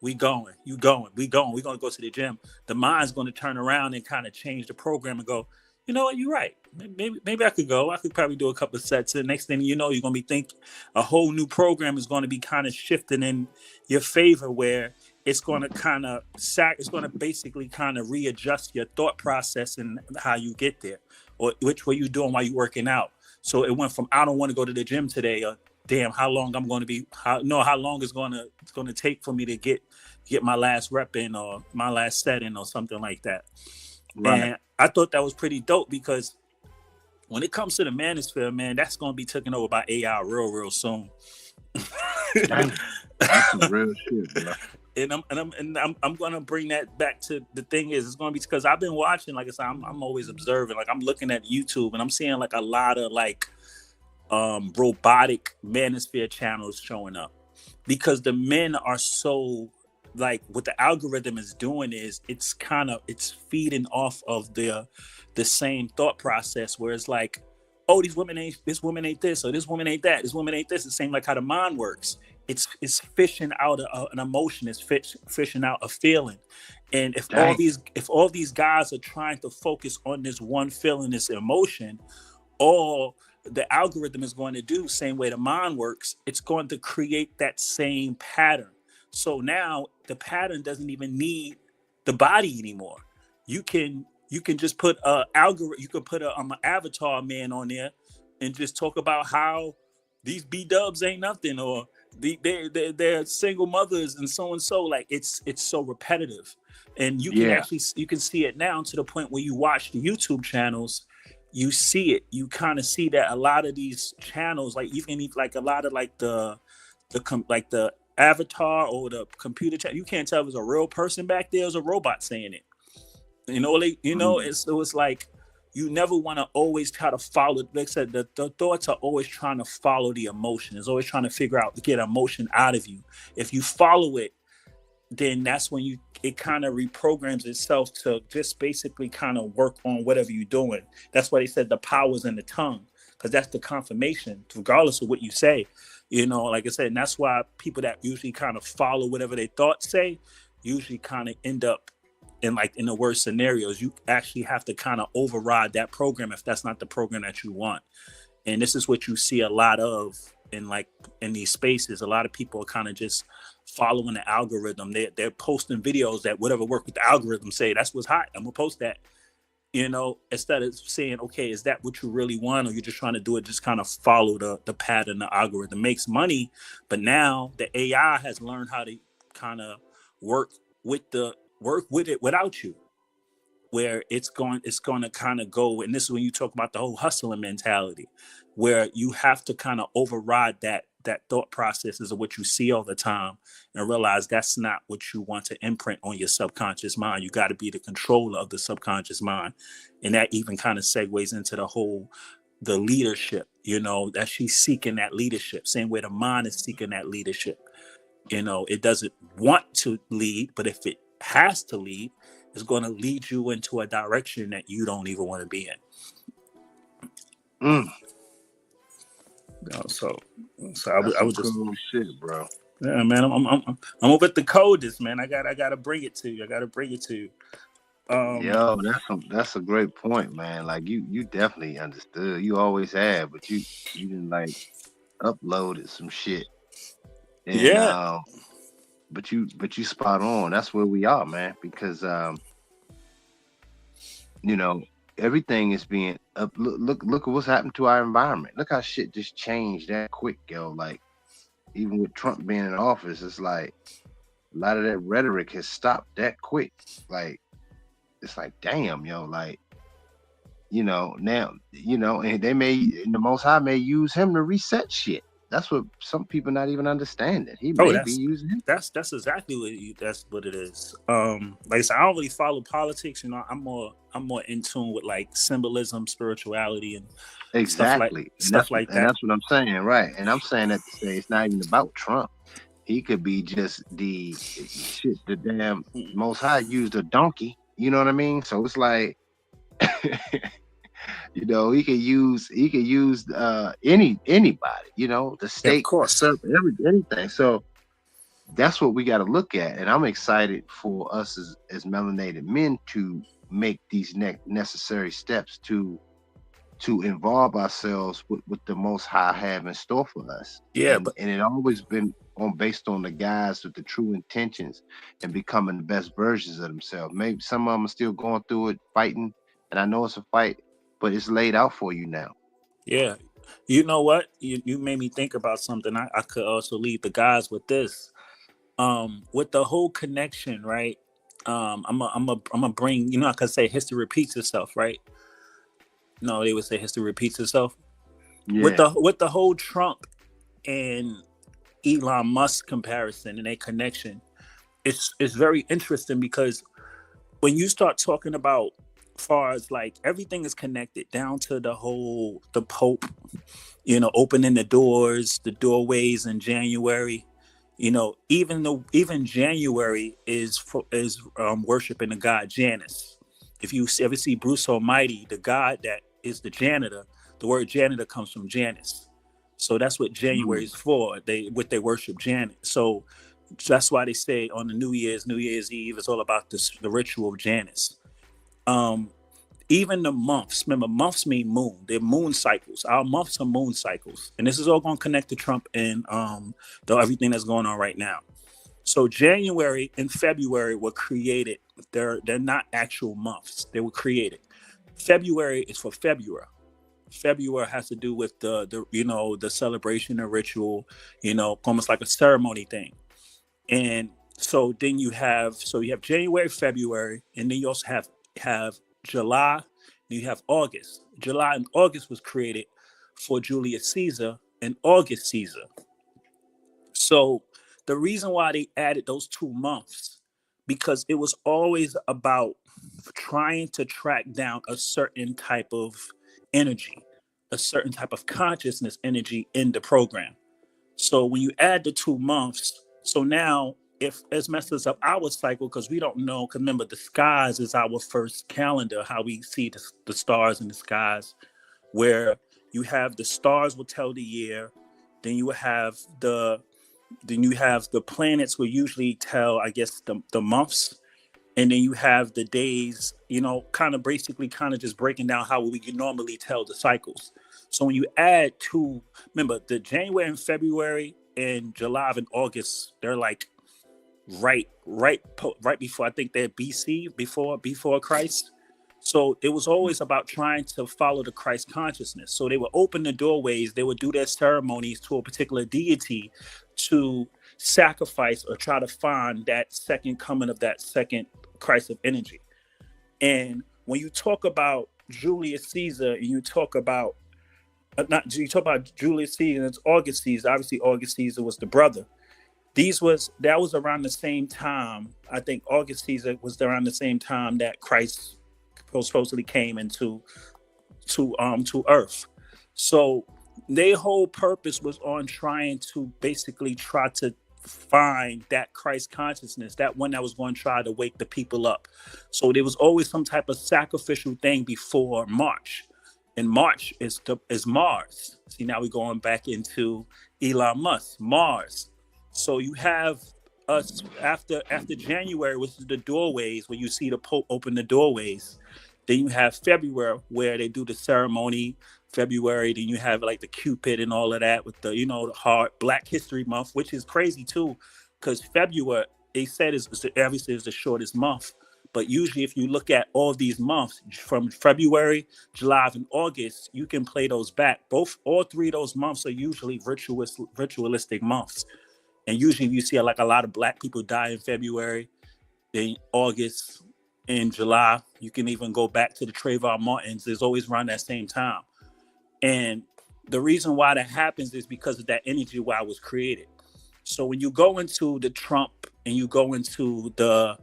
we're going to go to the gym. The mind's going to turn around and kind of change the program and go, you know what, you're right. Maybe I could go. I could probably do a couple of sets. And next thing you know, you're going to be thinking a whole new program is going to be kind of shifting in your favor where it's going to kind of it's going to basically kind of readjust your thought process and how you get there or which way you're doing while you're working out. So it went from I don't want to go to the gym today or damn how long I'm going to be how long it's going to take for me to get my last rep in or my last set in or something like that. Right. And I thought that was pretty dope because when it comes to the manosphere, man, that's going to be taken over by AI real soon. Damn. That's some real shit, bro. I'm gonna bring that back to the thing is it's gonna be because I've been watching, like I said, I'm always observing, like I'm looking at YouTube and I'm seeing like a lot of like robotic manosphere channels showing up because the men are so like what the algorithm is doing is it's feeding off of the same thought process where it's like, oh, this woman ain't this or this woman ain't that, this woman ain't this. It's the same like how the mind works. It's fishing out an emotion, it's fishing out a feeling. And Dang. if all these guys are trying to focus on this one feeling, this emotion, all the algorithm is going to do, same way the mind works, it's going to create that same pattern. So now the pattern doesn't even need the body anymore. You can just put a algorithm, you can put an avatar man on there and just talk about how these b-dubs ain't nothing or they're single mothers and so like it's so repetitive. And Yeah. you can see it now to the point where you watch the YouTube channels, you see it, you kind of see that a lot of these channels, like even like a lot of like like avatar or the computer chat, you can't tell if it's a real person back there or it's a robot saying it. Mm. It's like you never want to always try to follow. Like I said, the thoughts are always trying to follow the emotion. It's always trying to figure out to get emotion out of you. If you follow it, then that's when it kind of reprograms itself to just basically kind of work on whatever you're doing. That's why they said the power's in the tongue, because that's the confirmation, regardless of what you say. Like I said, and that's why people that usually kind of follow whatever they thoughts say usually kind of end up in the worst scenarios. You actually have to kind of override that program if that's not the program that you want. And this is what you see a lot of in these spaces. A lot of people are kind of just following the algorithm. They're posting videos that whatever work with the algorithm say that's what's hot, I'm gonna post that. Instead of saying, okay, is that what you really want, or you're just trying to do it, just kind of follow the pattern. The algorithm makes money, but now the AI has learned how to kind of work work with it without you, where it's going to kind of go. And this is when you talk about the whole hustling mentality, where you have to kind of override that thought processes of what you see all the time and realize that's not what you want to imprint on your subconscious mind. You got to be the controller of the subconscious mind. And that even kind of segues into the leadership, that she's seeking that leadership, same way the mind is seeking that leadership. It doesn't want to lead, but if it has to lead, it's going to lead you into a direction that you don't even want to be Mm. in. So I That's some was just, cool shit, bro. yeah, man. I'm over the coldest, man. I gotta bring it to you. I gotta bring it to you. Um, Yo, that's a great point, man. Like you definitely understood. You always have, but you didn't like uploaded some shit, and yeah, but you spot on. That's where we are, man. Because you know everything is being up. Look at what's happened to our environment. Look how shit just changed that quick, yo. Like even with Trump being in office, it's like a lot of that rhetoric has stopped that quick. Like it's like damn, yo, like now and the most high may use him to reset shit. That's what some people not even understanding. He oh, may be that's using him. that's exactly that's what it is. Like I said, I don't really follow politics. I'm more in tune with like symbolism, spirituality, and stuff like Exactly, and stuff like that. that's what I'm saying, right? And I'm saying that to say it's not even about Trump. He could be just the shit. The damn most high used a donkey. You know what I mean? So it's like he could use anybody. The Yeah, of state, the course. serpent, anything. So that's what we got to look at. And I'm excited for us as melanated men to make these necessary steps to involve ourselves with what the most high have in store for us. Yeah, And but and it always been based on the guys with the true intentions and becoming the best versions of themselves. Maybe some of them are still going through it, fighting, and I know it's a fight, but it's laid out for you now. yeah, you know what? You made me think about something. I could also leave the guys with this. With the whole connection, right? I'm a bring. I could say history repeats itself, right? No, they would say history repeats itself. With Yeah. the whole Trump and Elon Musk comparison and a connection, it's very interesting because when you start talking about far as like everything is connected down to the Pope, opening the doors, the doorways in January. Even January is worshiping the god Janus. If you ever see Bruce Almighty, the god that is the janitor, the word janitor comes from Janus. So that's what January Mm. is for. They worship Janus. So that's why they say on the New Year's Eve, it's all about the ritual of Janus. Um, Even the months, remember, months mean moon. They're moon cycles. Our months are moon cycles. And this is all going to connect to Trump and everything that's going on right now. So January and February were created. They're not actual months. They were created. February is for February. February has to do with the celebration, the ritual, almost like a ceremony thing. And so you have January, February, and then you also have July, and you have August. July and August was created for Julius Caesar and August Caesar. So The reason why they added those 2 months, because it was always about trying to track down a certain type of energy, a certain type of consciousness energy in the program. So when you add the 2 months, so now if it messes up our cycle because we don't know, because remember the skies is our first calendar, how we see the stars in the skies, where you have the stars will tell the year, then you have the planets will usually tell, I guess, the months, and then you have the days, kind of basically kind of just breaking down how we can normally tell the cycles. So when you add two, remember the January and February and July and August, they're like right before, I think they're BC, before Christ. So it was always about trying to follow the Christ consciousness. So they would open the doorways, they would do their ceremonies to a particular deity to sacrifice or try to find that second coming of that second Christ of energy. And when you talk about Julius Caesar and you talk about not you talk about Julius Caesar and it's August Caesar, obviously August Caesar was the brother. That was around the same time. I think August Caesar was around the same time that Christ supposedly came to Earth. So their whole purpose was on trying to basically try to find that Christ consciousness, that one that was going to try to wake the people up. So there was always some type of sacrificial thing before March. And March is Mars. See, now we're going back into Elon Musk, Mars. So you have us after January, which is the doorways, where you see the Pope open the doorways. Then you have February, where they do the ceremony. February, then you have like the Cupid and all of that with the the heart. Black History Month, which is crazy too, because February they said obviously is the shortest month. But usually, if you look at all of these months from February, July, and August, you can play those back. All three of those months are usually ritualistic months. And usually you see like a lot of Black people die in February, then August, and July. You can even go back to the Trayvon Martins. It's always around that same time. And the reason why that happens is because of that energy why it was created. So when you go into the Trump and you go into the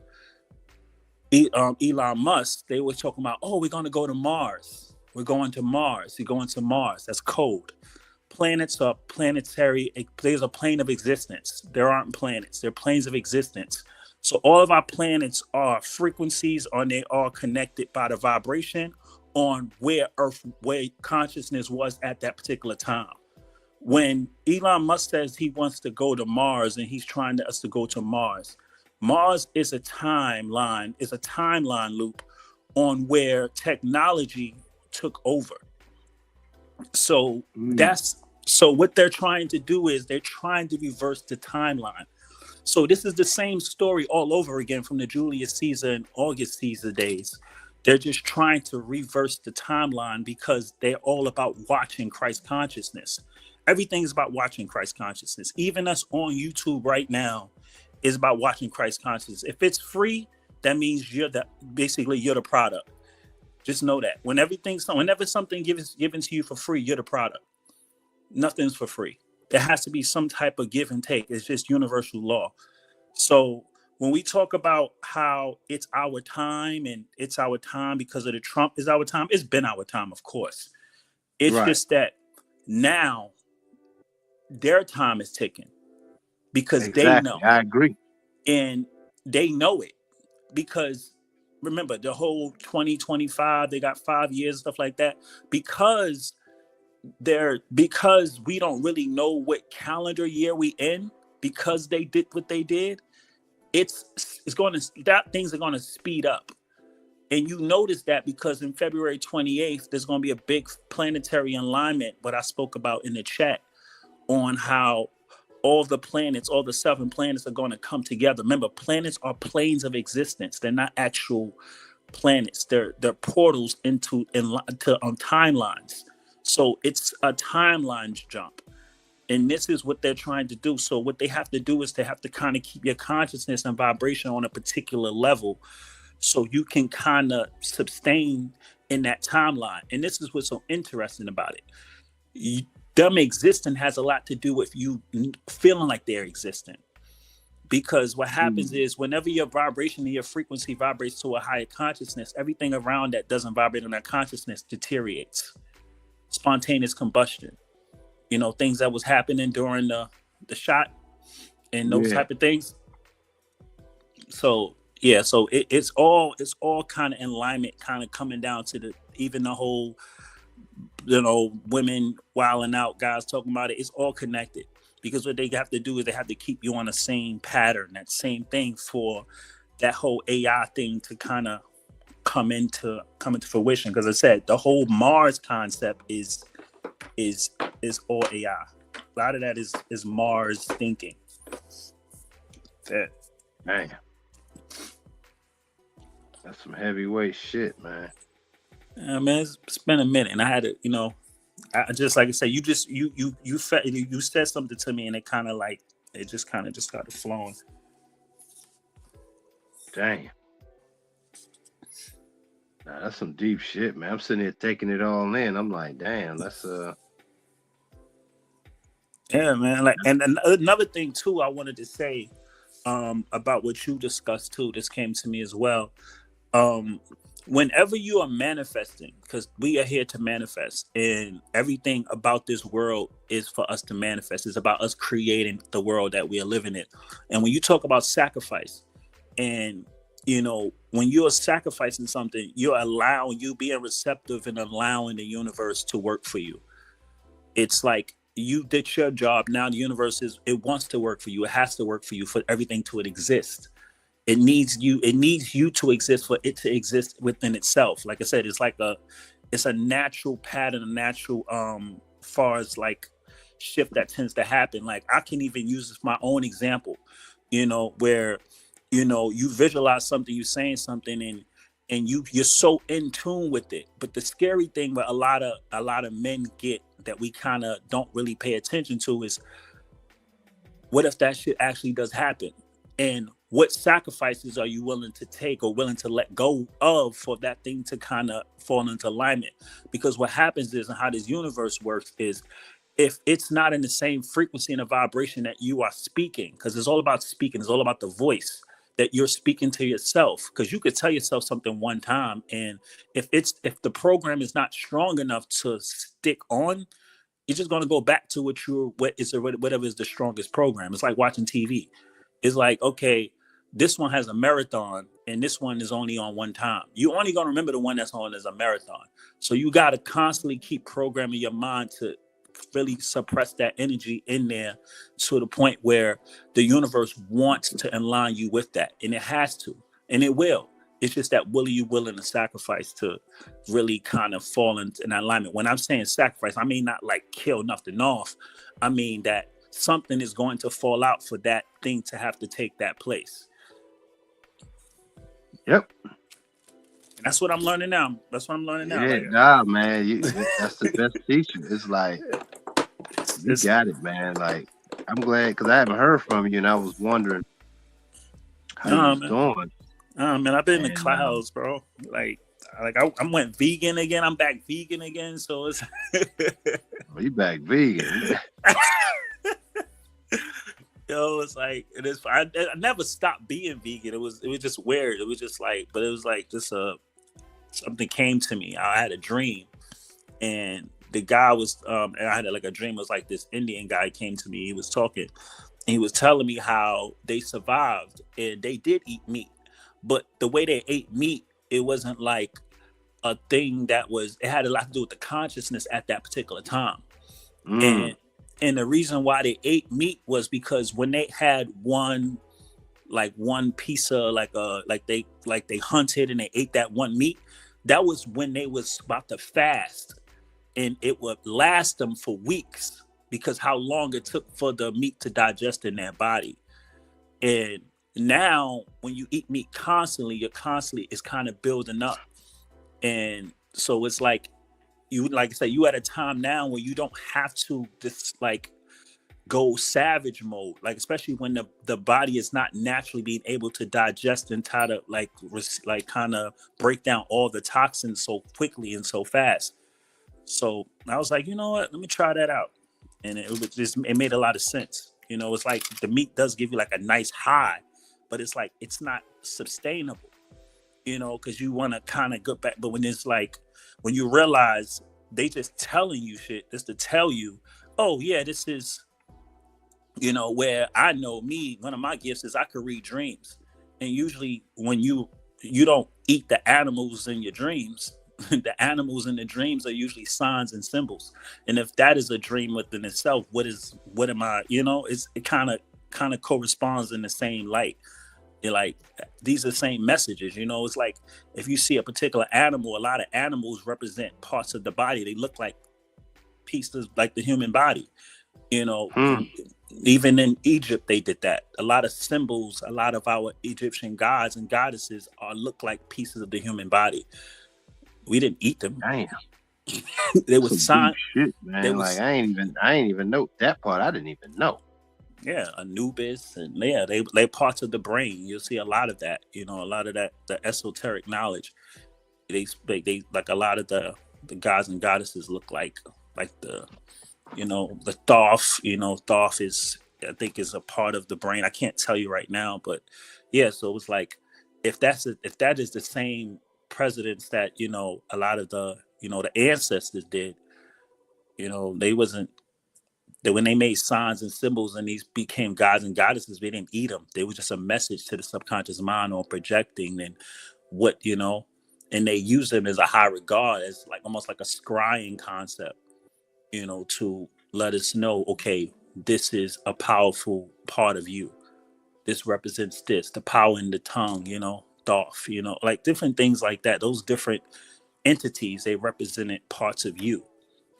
Elon Musk, they were talking about, oh, we're going to go to Mars. We're going to Mars. You're going to Mars. That's cold. Planets are planetary. There's a plane of existence. There aren't planets. They're planes of existence. So all of our planets are frequencies, and they are connected by the vibration on where consciousness was at that particular time. When Elon Musk says he wants to go to Mars and he's trying to us to go to Mars, Mars is a timeline loop on where technology took over. So what they're trying to do is they're trying to reverse the timeline. So this is the same story all over again from the Julius Caesar and August Caesar days. They're just trying to reverse the timeline because they're all about watching Christ consciousness. Everything's about watching Christ consciousness. Even us on YouTube right now is about watching Christ consciousness. If it's free, that means you're the product. Just know that whenever something given to you for free, you're the product. Nothing's for free. There has to be some type of give and take. It's just universal law. So when we talk about how it's our time and it's our time because of the Trump is our time, it's been our time, of course. It's just that now their time is ticking because they know. I agree. And they know it because remember the whole 2025, they got 5 years, stuff like that, because we don't really know what calendar year we in, because they did what they did. Things are going to speed up. And you notice that because in February 28th, there's going to be a big planetary alignment, what I spoke about in the chat, on how all the 7 planets are going to come together. Remember, planets are planes of existence. They're not actual planets. They're portals into timelines. So it's a timeline jump. And this is what they're trying to do. So what they have to do is they have to kind of keep your consciousness and vibration on a particular level so you can kind of sustain in that timeline. And this is what's so interesting about it. Them existing has a lot to do with you feeling like they're existing. Because what happens Mm. is whenever your vibration and your frequency vibrates to a higher consciousness, everything around that doesn't vibrate on that consciousness deteriorates. Spontaneous combustion. Things that was happening during the shot and those Yeah. type of things. So yeah, so it's all kind of in alignment, kind of coming down to the even the whole women wilding out, guys talking about it. It's all connected because what they have to do is they have to keep you on the same pattern, that same thing for that whole AI thing to kind of come into fruition. Because I said the whole Mars concept is is all AI. A lot of that is Mars thinking. That Man, that's some heavyweight shit, man. man, it's been a minute, and I had to, I just like I said, you said something to me, and it just kind of just started flowing. Damn. Nah, that's some deep shit, man. I'm sitting here taking it all in. I'm like, damn, that's Yeah, man. Like, and another thing too, I wanted to say, about what you discussed too. This came to me as well. Um, Whenever you are manifesting, because we are here to manifest, and everything about this world is for us to manifest. It's about us creating the world that we are living in. And when you talk about sacrifice, and when you're sacrificing something, you being receptive and allowing the universe to work for you. It's like you did your job. Now the universe it wants to work for you. It has to work for you for everything to exist. It needs you to exist for it to exist within itself. Like I said, it's a natural pattern, a natural far as like shift that tends to happen. Like I can even use this my own example, where you visualize something, you saying something, and you're so in tune with it. But the scary thing that a lot of men get that we kind of don't really pay attention to is, what if that shit actually does happen? And what sacrifices are you willing to take or willing to let go of for that thing to kind of fall into alignment? Because what happens is, and how this universe works is, if it's not in the same frequency and a vibration that you are speaking, because it's all about speaking, it's all about the voice that you're speaking to yourself. Because you could tell yourself something one time, and if the program is not strong enough to stick on, you're just going to go back to whatever is the strongest program. It's like watching TV. It's like, okay, this one has a marathon and this one is only on one time. You only going to remember the one that's on as a marathon. So you got to constantly keep programming your mind to really suppress that energy in there to the point where the universe wants to align you with that, and it has to, and it will. It's just that, will you willing to sacrifice to really kind of fall in alignment? When I'm saying sacrifice, I mean not like kill nothing off. I mean that something is going to fall out for that thing to have to take that place. yep. And that's what I'm learning now. That's what I'm learning now. Yeah, Like nah, man. That's the best teacher. It's like you it's got it, man. Like I'm glad because I haven't heard from you, and I was wondering how you no was man. doing. Man, I've been in the And clouds, bro. I went vegan again. I'm back vegan again. So it's well, you back vegan. it's like it is. I never stopped being vegan. It was just weird. It was just like, but it was like just something came to me. I had a dream, and the guy was and I had like a dream. It was like this Indian guy came to me. He was talking, and he was telling me how they survived, and they did eat meat, but the way they ate meat, it wasn't like a thing that was. It had a lot to do with the consciousness at that particular time, Mm, and the reason why they ate meat was because when they had one piece of like they hunted and they ate that one meat, that was when they was about to fast, and it would last them for weeks because how long it took for the meat to digest in their body. And now when you eat meat constantly, you're constantly it's kind of building up. And so it's like, you like I said, you at a time now where you don't have to just like go savage mode, like especially when the body is not naturally being able to digest and try to like kind of break down all the toxins so quickly and so fast. So I was like, you know what, let me try that out, and it made a lot of sense. It's like the meat does give you like a nice high, but it's like it's not sustainable, because you want to kind of go back. But when it's like when you realize they just telling you shit just to tell you, oh yeah, this is where I know me, one of my gifts is I could read dreams. And usually when you don't eat the animals in your dreams, the animals in the dreams are usually signs and symbols. And if that is a dream within itself, what am I, it kind of corresponds in the same light. Like these are the same messages, it's like if you see a particular animal, a lot of animals represent parts of the body. They look like pieces like the human body. Even in Egypt they did that. A lot of symbols, a lot of our Egyptian gods and goddesses look like pieces of the human body. We didn't eat them. Damn. There was sign shit, man. Like I ain't even know that part. I didn't even know. Yeah, Anubis, and yeah, they parts of the brain. You'll see a lot of that. A lot of that, the esoteric knowledge. They like a lot of the gods and goddesses look like the the Thoth. Thoth is, I think, is a part of the brain. I can't tell you right now, but yeah. So it was like if that is the same presidents that a lot of the the ancestors did. They wasn't. That when they made signs and symbols and these became gods and goddesses, they didn't eat them. They were just a message to the subconscious mind or projecting and and they use them as a high regard, as like almost like a scrying concept, to let us know, okay, this is a powerful part of you. This represents this, the power in the tongue, Thoth, like different things like that. Those different entities, they represented parts of you.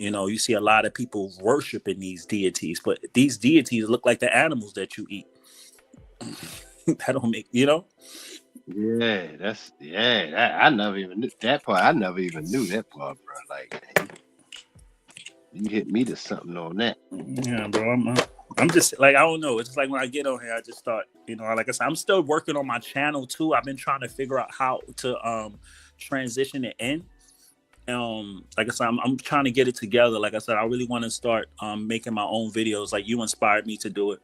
You see a lot of people worshiping these deities, but these deities look like the animals that you eat. That don't make, Yeah, I never even knew that part. I never even knew that part, bro. Like you hit me to something on that. Yeah, bro. I'm just like, I don't know. It's just like when I get on here, I just start, like I said, I'm still working on my channel too. I've been trying to figure out how to transition it in. Like I said, I'm trying to get it together. Like I said, I really want to start making my own videos. Like you inspired me to do it.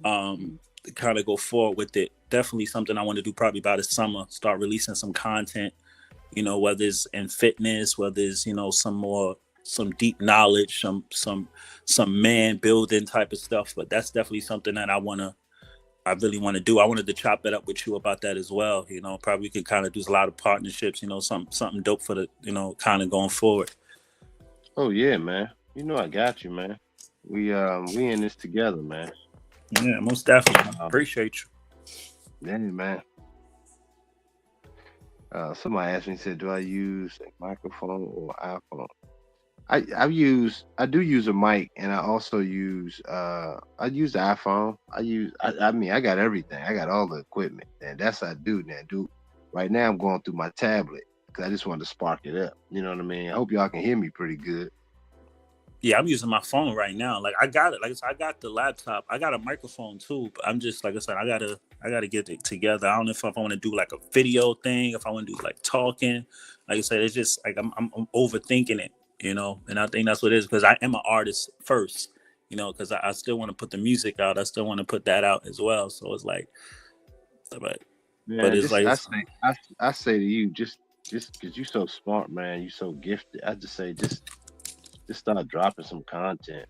To kind of go forward with it. Definitely something I want to do probably by the summer. Start releasing some content. Whether it's in fitness, whether it's some deep knowledge, some man building type of stuff. But that's definitely something that I really want to do. I wanted to chop it up with you about that as well. Probably we could kind of do a lot of partnerships, something dope for the, kind of going forward. Oh yeah, man. I got you, man. We in this together, man. Yeah, most definitely. Appreciate you. Yeah, man. Somebody asked me, said, do I use a microphone or iPhone? I do use a mic, and I also use the iPhone. I got everything. I got all the equipment, and that's what I do now. Right now I'm going through my tablet because I just wanted to spark it up. You know what I mean? I hope y'all can hear me pretty good. Yeah, I'm using my phone right now. Like I got it. Like I said, I got the laptop. I got a microphone too. But I'm just, like I said, I gotta get it together. I don't know if I want to do like a video thing, if I want to do like talking. Like I said, it's just like I'm overthinking it, and I think that's what it is, because I am an artist first, because I still want to put the music out. I still want to put that out as well. So it's like, but it's just, like I say to you, just because you're so smart, man, you're so gifted. I just say just start dropping some content.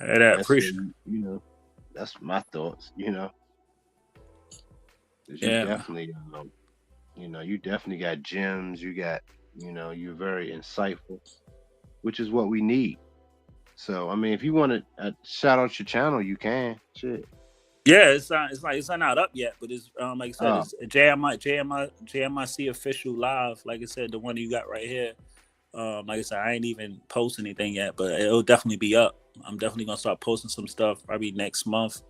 I appreciate it. That's my thoughts. You Yeah. definitely, you definitely got gems. You got, you're very insightful, which is what we need. So, I mean, if you want to shout out your channel, you can. Shit. Yeah, it's not up yet, but it's like I said, it's JMIC official live. Like I said, the one you got right here. Like I said, I ain't even post anything yet, but it'll definitely be up. I'm definitely gonna start posting some stuff probably next month.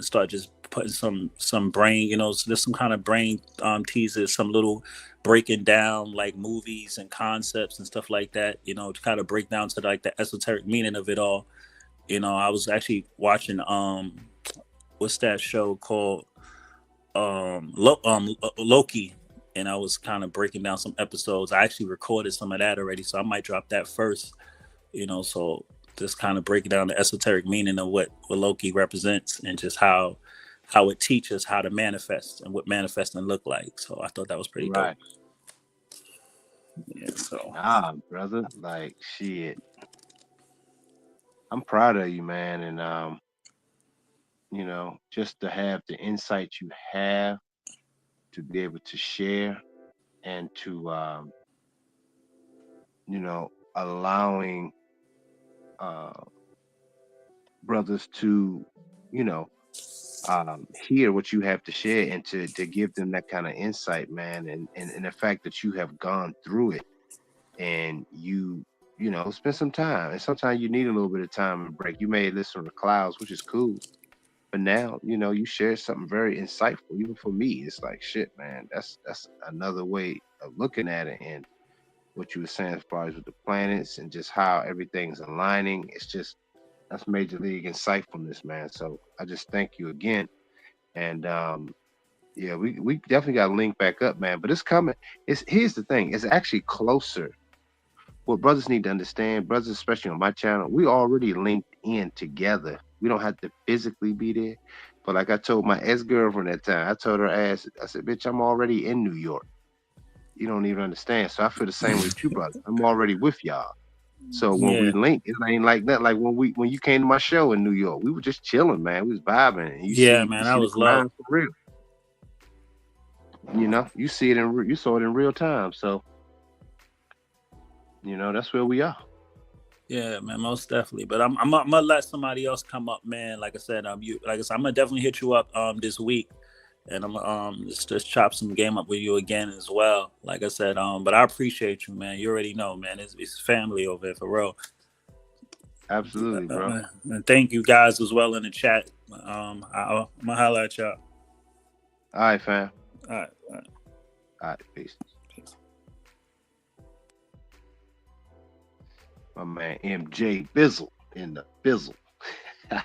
Start just putting some brain, so there's some kind of brain teasers, some little breaking down like movies and concepts and stuff like that, to kind of break down to like the esoteric meaning of it all. I was actually watching what's that show called Loki, and I was kind of breaking down some episodes. I actually recorded some of that already, so I might drop that first, so just kind of breaking down the esoteric meaning of what Loki represents and just how it teaches how to manifest and what manifesting look like. So I thought that was pretty dope. Right. Yeah. So Nah, brother. Like shit. I'm proud of you, man. And just to have the insight you have to be able to share and to allowing uh brothers to, you know, hear what you have to share and to give them that kind of insight, man, and the fact that you have gone through it and you spend some time. And sometimes you need a little bit of time and break. You may listen to the clouds, which is cool. But now, you shared something very insightful. Even for me, it's like shit, man. That's another way of looking at it. And what you were saying as far as with the planets and just how everything's aligning, it's just that's major league insightfulness, man. So I just thank you again. And yeah, we definitely got to link back up, man. But it's coming. It's Here's the thing. It's actually closer. What brothers need to understand, brothers, especially on my channel, we already linked in together. We don't have to physically be there. But like I told my ex-girlfriend that time, I told her ass, I said, bitch, I'm already in New York. You don't even understand. So I feel the same way with you, brother. I'm already with y'all. So when we yeah, link, it ain't like that. Like when you came to my show in New York, we were just chilling, man. We was vibing, and you yeah, see you man, I see the was low. grind for real. You see it you saw it in real time. So that's where we are. Yeah, man, most definitely. But I'm gonna let somebody else come up, man. Like I said, I'm gonna definitely hit you up this week, and I'm gonna just chop some game up with you again as well. Like I said, but I appreciate you, man. You already know, man. It's family over here for real. Absolutely, bro. And thank you guys as well in the chat. I'm gonna holla at y'all. All right, fam. All right. All right. All right, peace. My man MJ Bizzle in the Bizzle. Nah,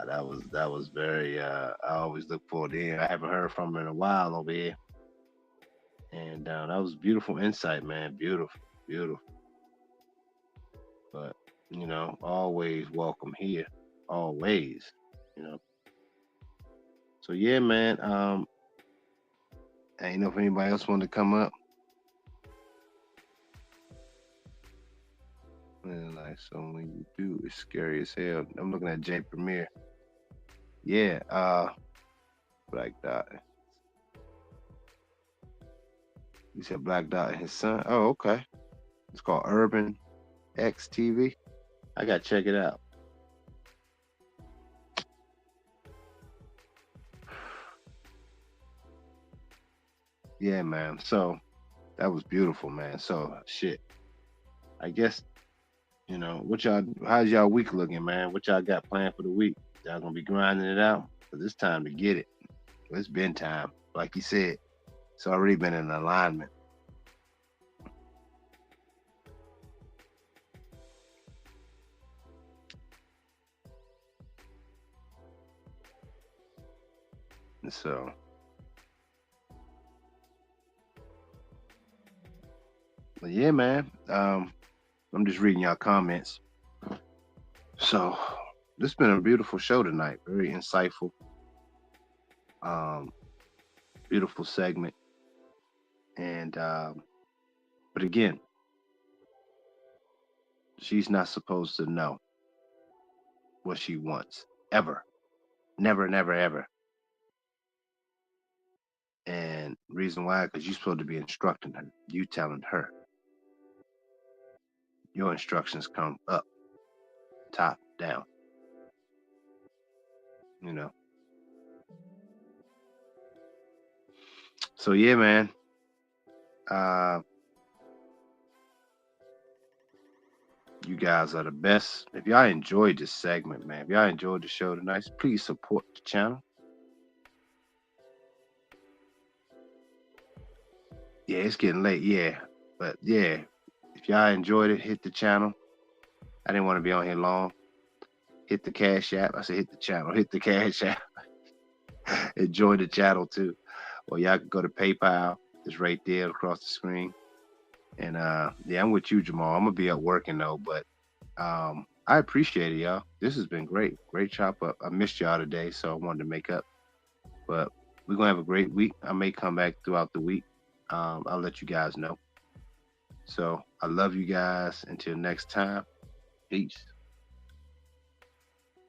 that was very. I always look forward to him. I haven't heard from him in a while over here, and that was beautiful insight, man. Beautiful, beautiful. But always welcome here. Always, you know. So yeah, man. I ain't know if anybody else wanted to come up. And like, so when you do, it's scary as hell. I'm looking at J Premier. Yeah, Black Dot. You said Black Dot and his son. Oh, okay. It's called Urban X TV. I gotta check it out. Yeah, man. So that was beautiful, man. So shit. I guess what y'all. How's y'all week looking, man? What y'all got planned for the week? Y'all gonna be grinding it out? Cause it's time to get it. It's been time. Like you said, it's already been in alignment. And so, but yeah, man. I'm just reading y'all comments. So, this has been a beautiful show tonight. Very insightful. Um, Beautiful segment. And but again, she's not supposed to know what she wants ever. Never, never, ever. And reason why, because you're supposed to be instructing her. You telling her. Your instructions come up, top, down. You know. So yeah, man. Uh, you guys are the best. If y'all enjoyed this segment, man, if y'all enjoyed the show tonight, please support the channel. Yeah, it's getting late. Yeah, but yeah, if y'all enjoyed it, hit the channel. I didn't want to be on here long. Hit the Cash App. I said hit the channel. Hit the Cash App. Enjoy the channel too. Or y'all can go to PayPal. It's right there across the screen. And yeah, I'm with you, Jamal. I'm gonna be up working though, but I appreciate it, y'all. This has been great. Great chop up. I missed y'all today, so I wanted to make up. But we're gonna have a great week. I may come back throughout the week. I'll let you guys know. So I love you guys. Until next time. Peace.